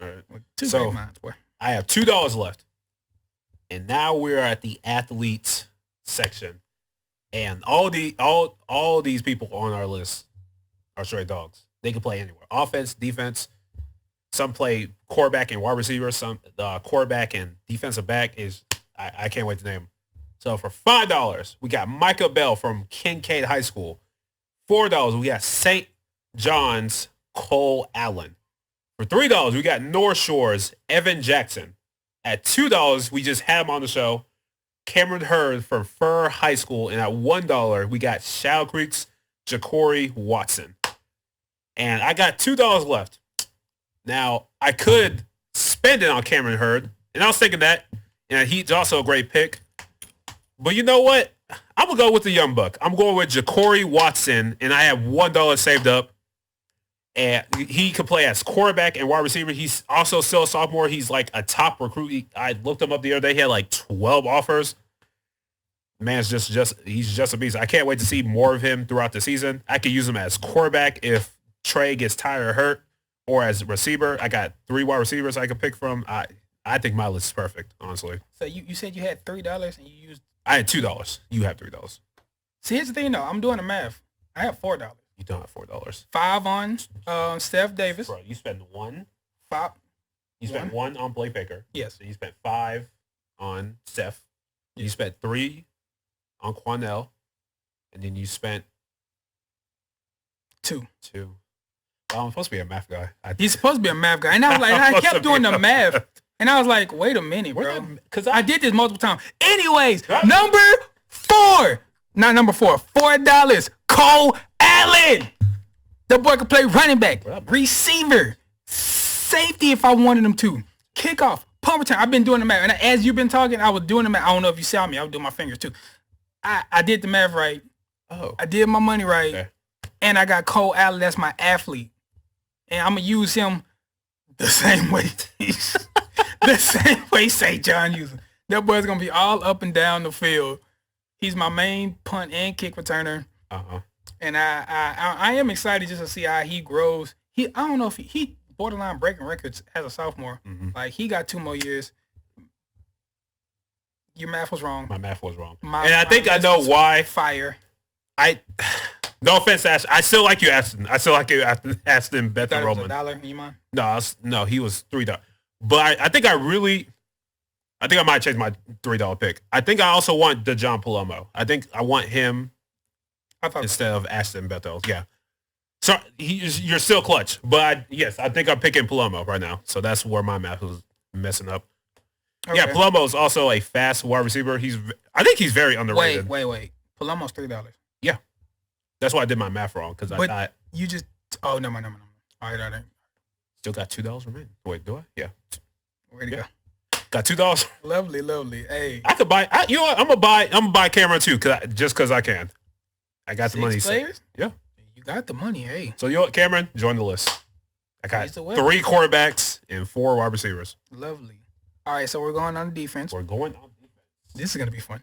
All right. Two great minds, boy. I have $2 left. And now we're at the athletes section. And all these people on our list are straight dogs. They can play anywhere. Offense, defense. Some play quarterback and wide receiver. Some quarterback and defensive back is I can't wait to name them. So for $5, we got Micah Bell from Kincaid High School. $4, we got St. John's Cole Allen. For $3, we got North Shore's Evan Jackson. At $2, we just had him on the show, Camron Hurd from Furr High School. And at $1, we got Shadow Creek's Ja'Cory Watson. And I got $2 left. Now, I could spend it on Camron Hurd, and I was thinking that, and he's also a great pick. But you know what? I'm going to go with the young buck. I'm going with Ja'Cory Watson, and I have $1 saved up. And he can play as quarterback and wide receiver. He's also still a sophomore. He's like a top recruit. I looked him up the other day. He had like 12 offers. Man's he's just a beast. I can't wait to see more of him throughout the season. I could use him as quarterback if Trey gets tired or hurt, or as a receiver. I got 3 wide receivers I could pick from. I think my list is perfect, honestly. So you said you had $3 and you used. I had $2. You have $3. See, here's the thing though. I'm doing the math. I have $4. You don't have $4. 5 on Steph Davis. Bro, you spent 1. 5. You spent 1 on Blake Baker. Yes. So you spent 5 on Steph. You spent 3 on Quanell. And then you spent 2. I'm supposed to be a math guy. He's supposed to be a math guy. And I was like, I kept doing the math. And I was like, wait a minute, bro. Because I did this multiple times. Anyways, number 4. Not number 4. $4. Cole Allen. The boy could play running back, receiver, safety if I wanted him to. Kickoff, punt return. I've been doing the math. And as you've been talking, I was doing the math. I don't know if you saw me. I was doing my fingers too. I did the math right. Oh. I did my money right. Okay. And I got Cole Allen. That's my athlete. And I'm going to use him the same way. The same way St. John used him. That boy's going to be all up and down the field. He's my main punt and kick returner. Uh-huh. And I am excited just to see how he grows. I don't know if he borderline breaking records as a sophomore. Mm-hmm. Like, he got 2 more years. Your math was wrong. My math was wrong. And I think I know why. Fire. No offense, Ashton. I still like you, Ashton. I still like you, Ashton Bethel Roman. $1 in your mind? No, he was $3. But I think I might change my $3 pick. I think I also want DeJon Palomo. I think I want him instead of Ashton Bethel. Yeah. So you're still clutch. But yes, I think I'm picking Palomo right now. So that's where my math was messing up. Okay. Yeah, Palomo is also a fast wide receiver. I think he's very underrated. Wait. Palomo's $3. Yeah. That's why I did my math wrong, because I thought you just never mind. All right. Still got $2 remaining. Wait, do I? Yeah. Where'd he go? Got $2. Lovely. Hey. I could buy. You know what? I'm gonna buy Camron too, because I can. I got the money. Players? Yeah. You got the money. Hey. So you know what, Cameron? Join the list. I got 3 quarterbacks and 4 wide receivers. Lovely. All right, so we're going on defense. We're going on defense. This is gonna be fun.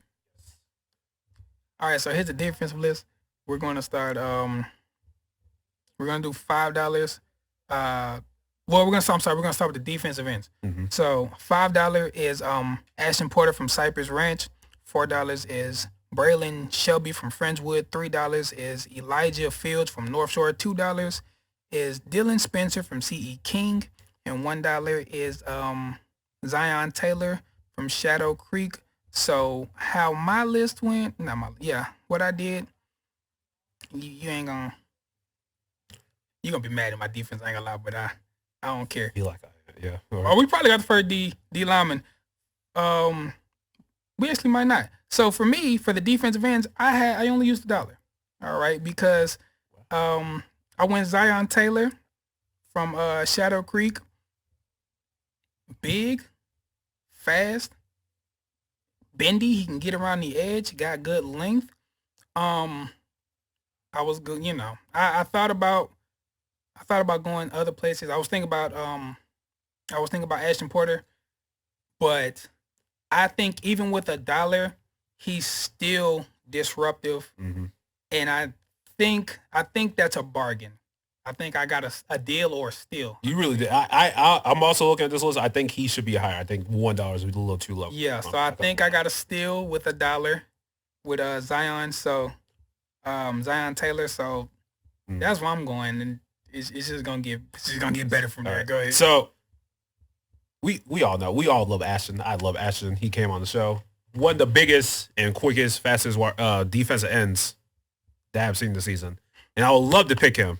All right, so here's the defensive list. We're going to start. We're gonna do $5. We're gonna start with the defensive ends. Mm-hmm. So $5 is Ashton Porter from Cypress Ranch. $4 is Braylon Shelby from Friendswood. $3 is Elijah Fields from North Shore. $2 is Dylan Spencer from C.E. King, and $1 is Zion Taylor from Shadow Creek. So how my list went? What I did. You ain't gonna. You're gonna be mad at my defense. I ain't gonna lie, but I don't care. Be like, yeah. Oh, we probably got the first D lineman. We actually might not. So for me, for the defensive ends, I only used $1. All right, because I went Zion Taylor from Shadow Creek. Big, fast, bendy. He can get around the edge. Got good length. I was good. I thought about going other places. I was thinking about Ashton Porter, but I think even with $1, he's still disruptive, mm-hmm. and I think that's a bargain. I think I got a deal or a steal. You really did. I'm also looking at this list. I think he should be higher. I think $1 is a little too low. Yeah, so I think I got a steal with $1 with Zion. So Zion Taylor. So that's where I'm going. And It's just gonna get better from there. All right. Go ahead. So we all know, we all love Ashton. I love Ashton. He came on the show. One of the biggest and quickest, fastest defensive ends that I've seen this season. And I would love to pick him,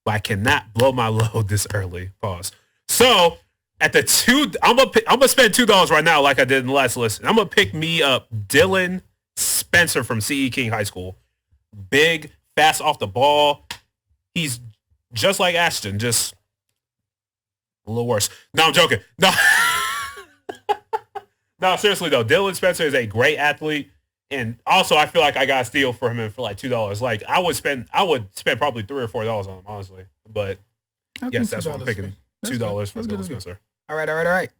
but I cannot blow my load this early. Pause. So at the I'm gonna spend $2 right now, like I did in the last list. And I'm gonna pick me up Dylan Spencer from CE King High School. Big, fast off the ball. He's just like Ashton, just a little worse. No, I'm joking. No, no, seriously though, Dylan Spencer is a great athlete. And also, I feel like I got a steal for him for like $2. Like I would spend probably $3 or $4 on him, honestly. But yes, that's what I'm picking. $2 for Dylan Spencer. All right.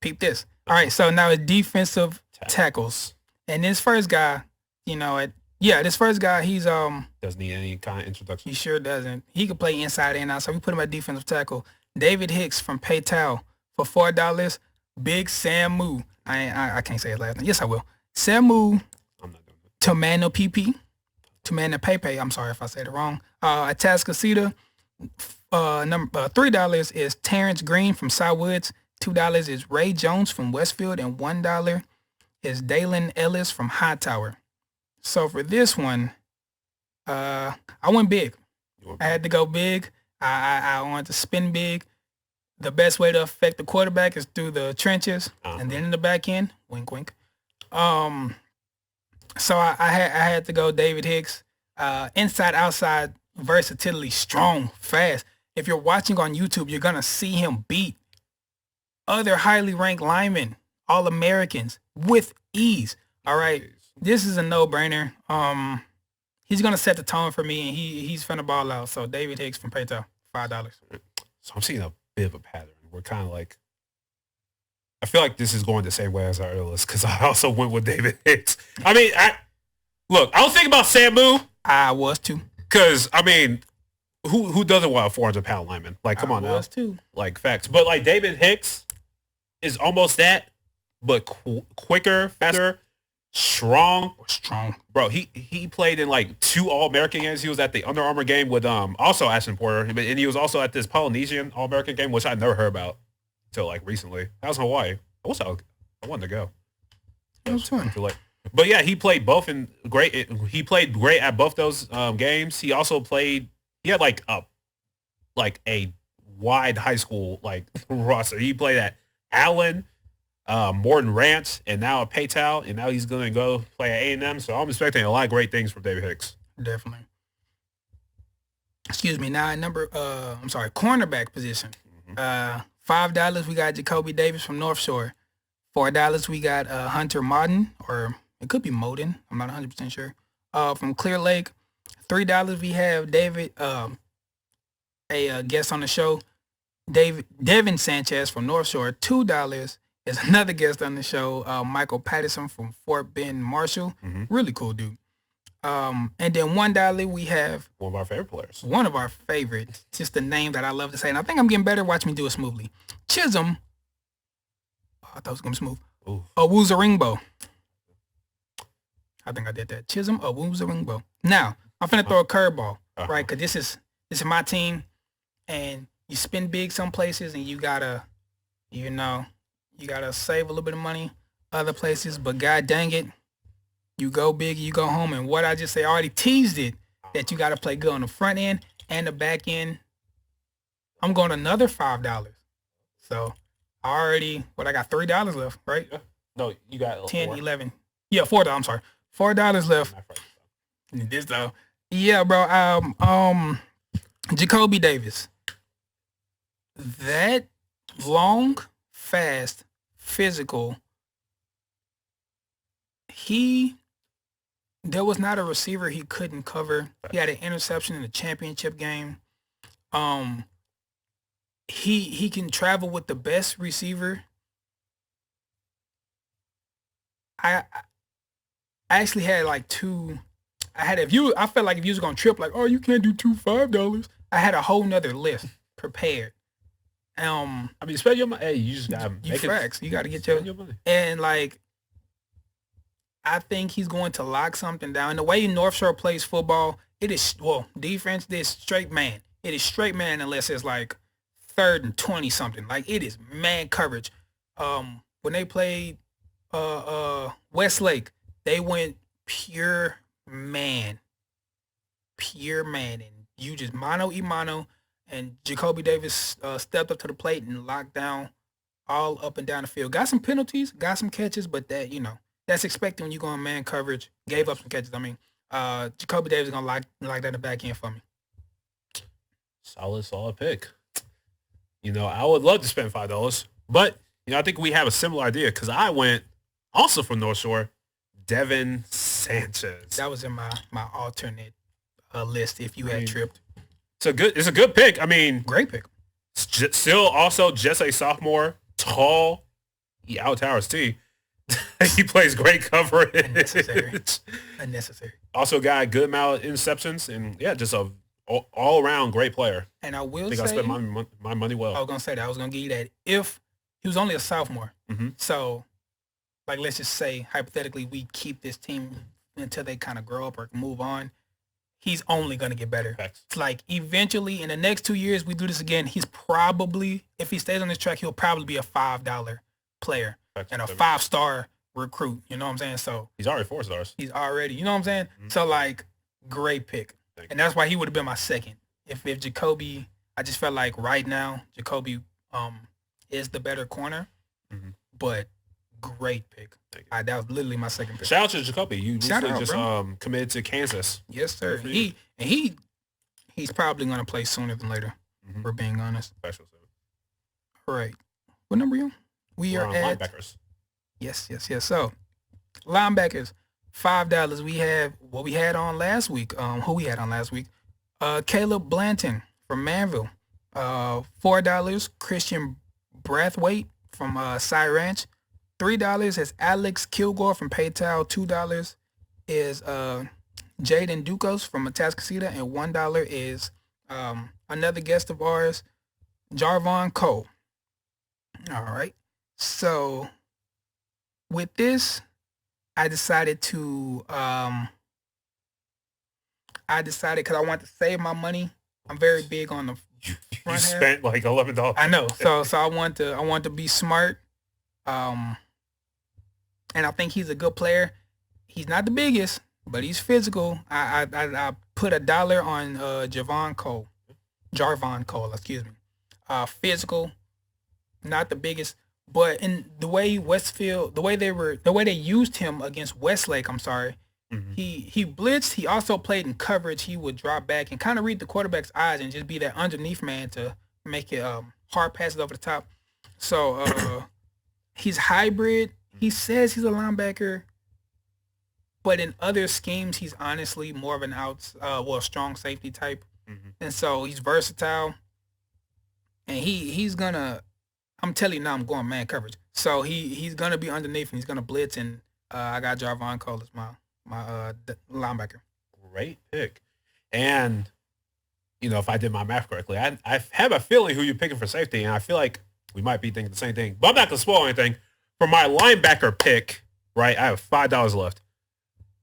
Peep this. All right, so now it's defensive tackles, and this first guy, this first guy, he's doesn't need any kind of introduction. He sure doesn't. He could play inside and out, so we put him at defensive tackle. David Hicks from Pastime for $4. Big Samu. I can't say his last name. Yes, I will. Samu. I'm not doing it. Tomano PP. Tomano Pepe. I'm sorry if I said it wrong. Atascocita. $3 is Terrence Green from Southwoods. $2 is Ray Jones from Westfield, and $1 is Dalen Ellis from Hightower. So for this one, I went big. I had to go big. I wanted to spin big. The best way to affect the quarterback is through the trenches, and then in the back end, wink, wink. So I had to go David Hicks. Inside, outside, versatility, strong, fast. If you're watching on YouTube, you're going to see him beat other highly ranked linemen, All-Americans, with ease. All right. This is a no-brainer. He's going to set the tone for me, and he's finna ball out. So David Hicks from Paytown, $5. So I'm seeing a bit of a pattern. We're kind of like, I feel like this is going the same way as our earlier list because I also went with David Hicks. I mean, I was thinking about Samu. I was too. Because, I mean, who doesn't want a 400-pound lineman? Like, come on now. I was too. Like, facts. But, like, David Hicks is almost that, but quicker, faster, strong. Bro, he played in, like, 2 All-American games. He was at the Under Armour game with also Ashton Porter. And he was also at this Polynesian All-American game, which I never heard about until, like, recently. That was in Hawaii. I wanted to go. It was fun. But yeah, he played both he played great at both those games. He also played. He had like a wide high school like roster. He played at Allen, Morton Ranch, and now at Paytown, and now he's gonna go play at A&M. So I'm expecting a lot of great things from David Hicks. Definitely. Excuse me. Now cornerback position. $5 we got Jacoby Davis from North Shore. $4 we got Hunter Martin, or it could be Moden. I'm not 100% sure. From Clear Lake. $3 we have David, a guest on the show, Devin Sanchez from North Shore. $2 is another guest on the show, Michael Patterson from Fort Bend Marshall. Really cool dude. And then $1 we have one of our favorite players. One of our favorites. Just the name that I love to say. And I think I'm getting better. Watch me do it smoothly. Chisholm. Oh, I thought it was going to be smooth. Owusu-Ringbo. I think I did that. Chisholm Owusu-Ringbo. Now, I'm finna throw a curveball, right? Because this is my team, and you spend big some places, and you gotta save a little bit of money other places. But god dang it, you go big, you go home. And what I just say, I already teased it that you gotta play good on the front end and the back end. I'm going another $5. So I got $3 left, right? No, you got 10, 4. 11. Yeah, $4. I'm sorry. $4 left. This though. Yeah, bro. Jacoby Davis. That long, fast, physical. There was not a receiver he couldn't cover. He had an interception in the championship game. He can travel with the best receiver. I actually had like two. I felt like if you was gonna trip, like, oh, you can't do $5. I had a whole nother list prepared. I mean, spend your money. Hey, you just gotta make facts. You gotta get your money. And like, I think he's going to lock something down. And the way North Shore plays football, it is defense. This straight man. it is straight man unless it's like 3rd and 20 something. Like it is man coverage. When they played Westlake, they went pure man, and you just mano y mano, and Jacoby Davis stepped up to the plate and locked down all up and down the field. Got some penalties, got some catches, but that that's expected when you go on man coverage. Gave up some catches. I mean, Jacoby Davis is gonna lock that in the back end for me. Solid pick. I would love to spend $5, but I think we have a similar idea because I went also from North Shore, Devin Sanchez. That was in my alternate list. If you had tripped, it's a good pick. I mean, great pick. Still also just a sophomore, tall. He out-towers T. He plays great coverage. Unnecessary. Also got a good amount of interceptions and just a all-around great player. And I will think say, I spent my money well. I was gonna say that. I was gonna give you that. If he was only a sophomore, so like let's just say hypothetically we keep this team until they kind of grow up or move on, he's only gonna get better. Facts. It's like eventually in the next 2 years we do this again, he's probably, if he stays on this track, he'll probably be a $5 player and a 5-star recruit. You know what I'm saying? So he's already 4 stars. He's already, you know what I'm saying? So like great pick. And that's why he would have been my second. If Jacoby, I just felt like right now Jacoby is the better corner, but great pick. That was literally my second pick. Shout out to Jacoby. You recently just bro. Committed to Kansas. Yes, sir. He's probably gonna play sooner than later. For being honest. Special. All right. What number are you on? We're on at linebackers. Yes. So linebackers. $5. We have what we had on last week. Who we had on last week? Caleb Blanton from Manville. $4. Christian Brathwaite from Cy Ranch. $3 is Alex Kilgore from Paytown. $2 is Jaden Ducos from Atascocita, and $1 is another guest of ours, Jarvon Cole. All right. So with this, I decided because I want to save my money. I'm very big on the You spent like $11. I know. So I want to be smart. And I think he's a good player. He's not the biggest, but he's physical. I put $1 on Jarvon Cole, excuse me. Physical, not the biggest. But in the way the way they used him against Westlake, he blitzed. He also played in coverage. He would drop back and kind of read the quarterback's eyes and just be that underneath man to make it hard passes over the top. So he's hybrid. He says he's a linebacker, but in other schemes, he's honestly more of an strong safety type. And so he's versatile. And he's gonna. I'm telling you now, I'm going man coverage. So he's gonna be underneath and he's gonna blitz, and I got Jarvon Cole as my linebacker. Great pick. And if I did my math correctly, I have a feeling who you're picking for safety, and I feel like we might be thinking the same thing. But I'm not gonna spoil anything. For my linebacker pick, right, I have $5 left.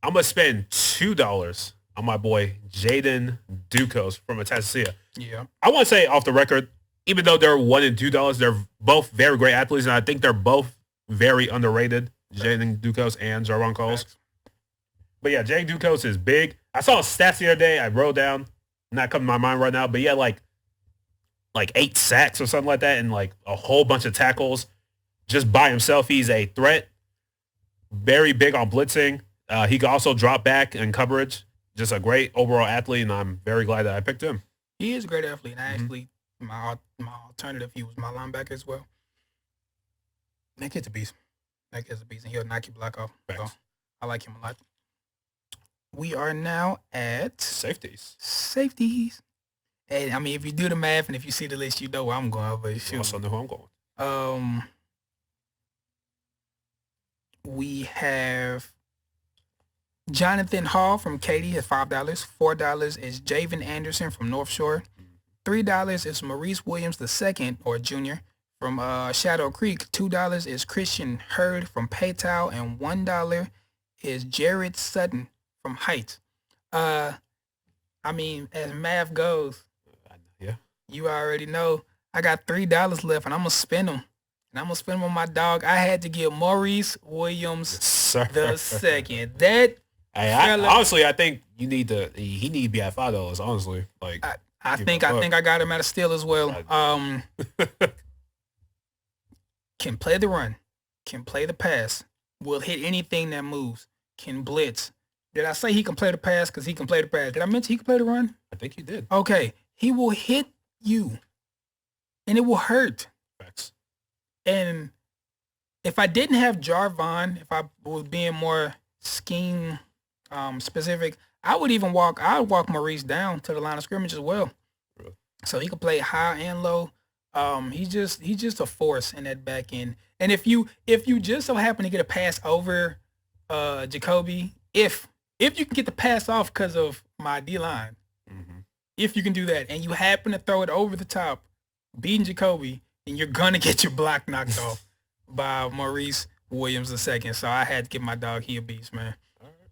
I'm gonna spend $2 on my boy Jaden Ducos from Atascocita. Yeah. I want to say off the record, even though they're $1 and $2, they're both very great athletes, and I think they're both very underrated, Jaden Ducos and Jarvon Cole. But yeah, Jaden Ducos is big. I saw his stats the other day. I wrote down, not coming to my mind right now, but he had like 8 sacks or something like that, and like a whole bunch of tackles. Just by himself, he's a threat. Very big on blitzing. He can also drop back in coverage. Just a great overall athlete, and I'm very glad that I picked him. He is a great athlete. And actually, my alternative, he was my linebacker as well. That kid's a beast. And he'll knock your block off. So I like him a lot. We are now at safeties. And I mean, if you do the math and if you see the list, you know where I'm going. But you also know who I'm going. We have Jonathan Hall from Katy at $5. $4 is Javen Anderson from North Shore. $3 is Maurice Williams II or Junior from Shadow Creek. $2 is Christian Hurd from Paytown, and $1 is Jared Sutton from Heights. I mean, as math goes, Yeah. You already know. I got $3 left, and I'm gonna spend them. And I'm gonna spend them on my dog. I had to give Maurice Williams Sir. the second. That Hey, fella, honestly, I think he need to be at $5. Honestly, like I think I got him at a steal as well. Can play the run, can play the pass, will hit anything that moves, can blitz. Did I say he can play the pass? Because he can play the pass. Did I mention he can play the run? I think you did. Okay, he will hit you, and it will hurt. Facts. And if I didn't have Jarvon, if I was being more scheme specific, I would walk Maurice down to the line of scrimmage as well. Really? So he could play high and low. He's just a force in that back end. And if you just so happen to get a pass over Jacoby, if you can get the pass off because of my D line, if you can do that, and you happen to throw it over the top, beating Jacoby, then you're gonna get your block knocked off by Maurice Williams II. So I had to give my dog he a beast, man. All right.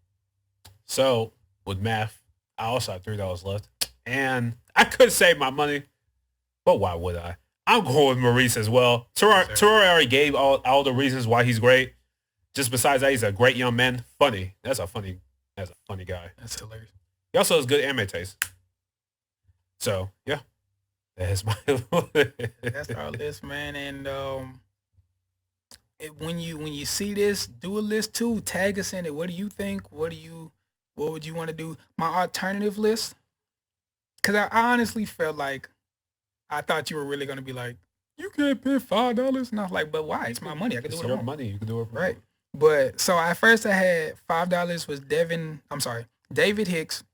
So with math, I also have $3 left, and I could save my money, but why would I? I'm going with Maurice as well. Terrell already gave all the reasons why he's great. Just besides that, he's a great young man. Funny. That's a funny guy. That's hilarious. He also has good anime taste. So yeah, that's my. That's our list, man. And when you see this, do a list too. Tag us in it. What do you think? What would you want to do? My alternative list, because I honestly felt like I thought you were really gonna be like, you can't pay $5, and I was like, but why? It's my money. I can do what I want. Money. You can do it right. But so at first I had $5 was David Hicks.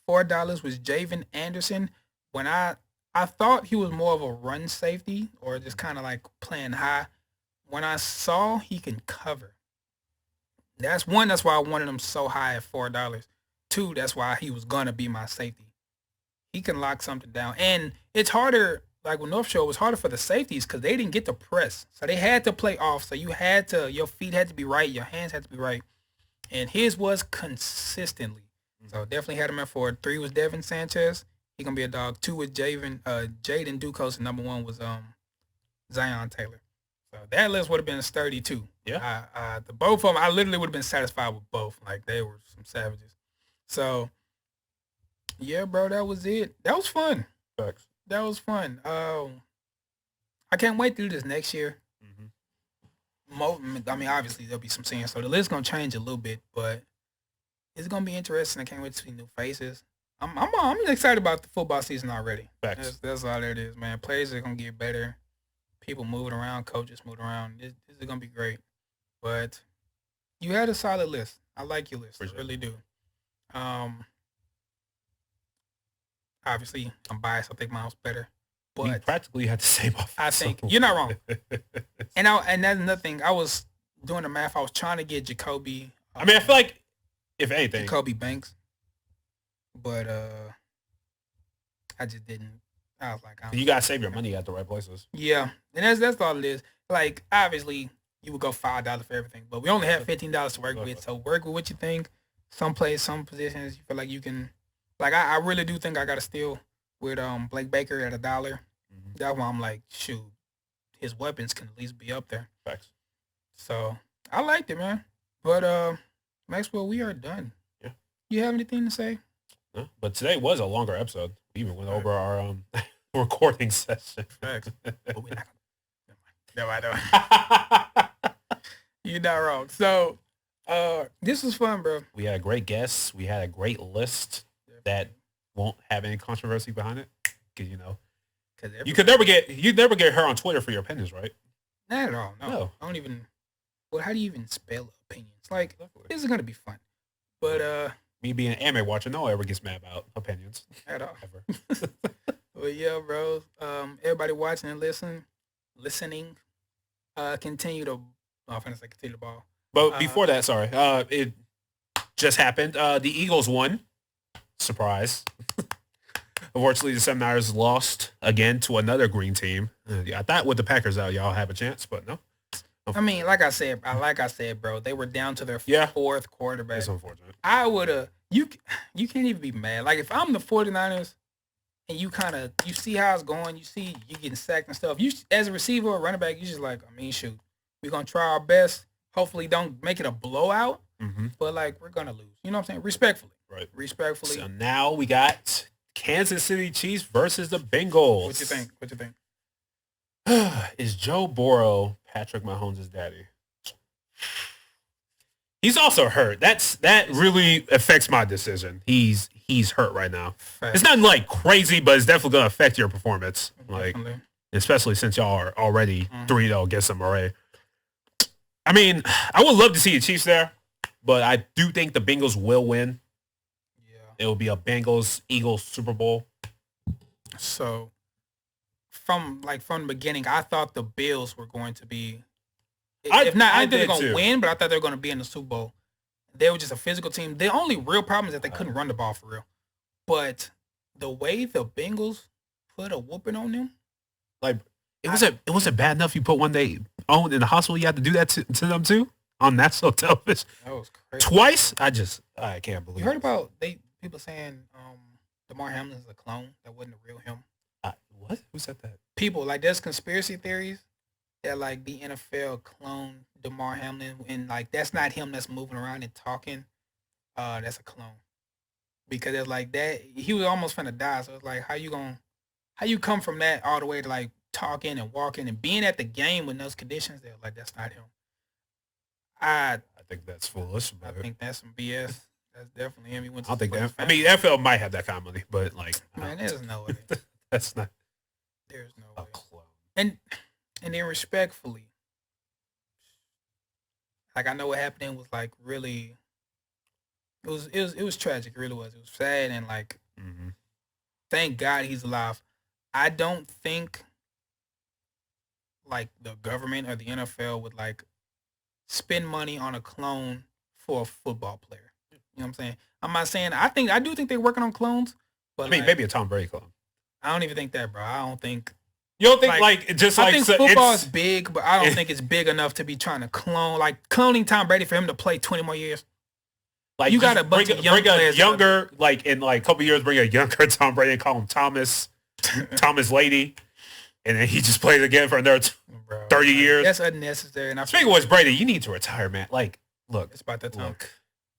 $4 was Javen Anderson. When I thought he was more of a run safety or just kind of like playing high. When I saw he can cover, that's why I wanted him so high at $4. 2, that's why he was gonna be my safety. He can lock something down, and it's harder. Like with North Shore, it was harder for the safeties because they didn't get to press, so they had to play off. So your feet had to be right, your hands had to be right, and his was consistently. So definitely had him at 4. 3 was Devin Sanchez. He gonna be a dog. 2 was Jaden Ducos, and number 1 was Zion Taylor. So that list would have been sturdy too. Yeah. The both of them, I literally would have been satisfied with both. Like they were some savages. So yeah, bro, that was it. That was fun. Facts. That was fun. I can't wait to do this next year. I mean, obviously there'll be some scenes, so the list's gonna change a little bit, but it's gonna be interesting. I can't wait to see new faces. I'm excited about the football season already. Facts. That's all it is, man. Players are gonna get better. People moving around, coaches moving around. This is gonna be great. But you had a solid list. I like your list. I really do. Obviously, I'm biased. I think mine was better. But you practically had to save off. I think you're not wrong. and that's another thing. I was doing the math. I was trying to get Jacoby. I mean, I feel like if anything, Jacoby Banks, but I just didn't. I was like, you gotta save your money at the right places. Yeah, and that's all it is. Like, obviously, you would go $5 for everything, but we only have $15 to work with. So work with what you think. Some plays, some positions, you feel like you can. Like, I really do think I got a steal with Blake Baker at $1. That's why I'm like, shoot, his weapons can at least be up there. Facts. So I liked it, man. But Maxwell, we are done. Yeah. You have anything to say? No, but today was a longer episode. We even went over our recording session. Facts. But we're not gonna. No, I don't. You're not wrong. So this was fun, bro. We had a great guest. We had a great list that won't have any controversy behind it. Because, you never get her on Twitter for your opinions, right? Not at all. No. I don't even. Well, how do you even spell opinions? Like, this is gonna be fun. But me being an anime watcher, no one ever gets mad about opinions at all. Ever. But yeah, bro. Everybody watching and listening. Continue to. I'm finna say continue the ball. But before that, sorry, it just happened. The Eagles won. Surprise. Unfortunately, the 79ers lost again to another green team. I thought with the Packers out, y'all have a chance, but no. I mean, like I said, bro, they were down to their fourth quarterback. It's unfortunate. I would have. You can't even be mad. Like, if I'm the 49ers and you see how it's going. You see you getting sacked and stuff. You as a receiver or running back, you just like, I mean, shoot, we're gonna try our best. Hopefully, don't make it a blowout. But like, we're gonna lose. You know what I'm saying? Respectfully. Right. Respectfully. So now we got Kansas City Chiefs versus the Bengals. What you think? What you think? Is Joe Burrow Patrick Mahomes' daddy? He's also hurt. That really affects my decision. He's hurt right now. Fact. It's not like crazy, but it's definitely gonna affect your performance. Definitely. Like, especially since y'all are already 3-0 against them already. I mean, I would love to see the Chiefs there, but I do think the Bengals will win. It will be a Bengals-Eagles Super Bowl. So, from the beginning, I thought the Bills were going to be. I didn't think they were going to win, but I thought they were going to be in the Super Bowl. They were just a physical team. The only real problem is that they couldn't run the ball for real. But the way the Bengals put a whooping on them, like it wasn't bad enough you put one day on in the hospital. You had to do that to them too on national television. That was crazy. Twice. I can't believe. You heard about people saying DeMar Hamlin is a clone that wasn't the real him. What? Who said that? People like there's conspiracy theories that like the NFL clone DeMar Hamlin and like that's not him that's moving around and talking. That's a clone because it's like that he was almost finna die. So it's like how you come from that all the way to like talking and walking and being at the game with those conditions? They're like that's not him. I think that's foolish. I think that's some BS. That's definitely him. He went to I don't think that. I mean, NFL might have that kind of money, but like, man, there's no way. That's not. There's no a way. clone. And then respectfully, like I know what happened was like really. It was tragic. It really was. It was sad and like. Thank God he's alive. I don't think. Like the government or the NFL would like. Spend money on a clone for a football player. You know what I'm saying? I'm not saying I do think they're working on clones, but I mean, like, maybe a Tom Brady clone. I don't even think that, bro. I don't think you don't think like just I like think so football is big, but I don't think it's big enough to be trying to cloning Tom Brady for him to play 20 more years. Like you got a bunch of young players, younger like in like a couple years, bring a younger Tom Brady and call him Thomas Lady, and then he just plays again for another 30 years. That's unnecessary. And speaking of which, Brady, you need to retire, man. Like, look, it's about that time. Look,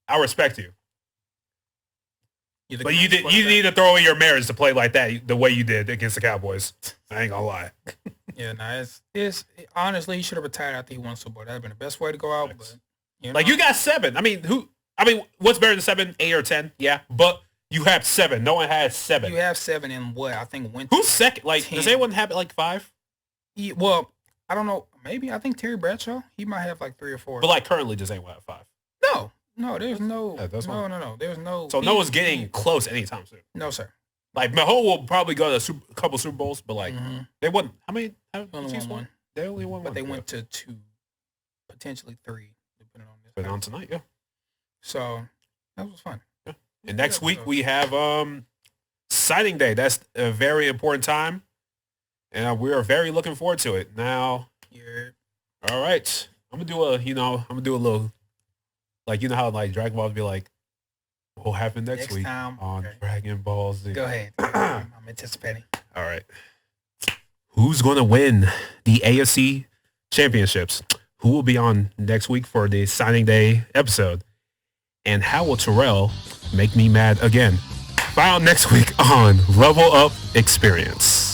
I respect you. But you need to throw away your marriage to play like that the way you did against the Cowboys. I ain't gonna lie. Yeah, nah, it's honestly he should have retired after he won Super Bowl. That'd have been the best way to go out. But like you got 7. I mean, what's better than 7, 8 or 10? Yeah, but you have 7. No one has 7. You have 7 in what I think went. Who's second? Like 10. Does anyone have like 5? Well, I don't know. Maybe I think Terry Bradshaw. He might have like 3 or 4. But like currently, does anyone have 5? No, there's no. Yeah, no. There's no. So no one's getting close anytime soon. No, sir. Like Mahomes will probably go to a couple Super Bowls, but like they wouldn't. How many? Only won one. They only won but one. They went to 2, potentially 3, depending on this. But on tonight, yeah. So that was fun. Yeah. And next week we have signing day. That's a very important time, and we are very looking forward to it. Now, all right, I'm gonna do a little. Like, you know how like Dragon Ball would be like, what will happen next week time, on Dragon Ball Z? Go ahead. I'm anticipating. All right. Who's going to win the AFC championships? Who will be on next week for the signing day episode? And how will Terrell make me mad again? Find out next week on Level Up Experience.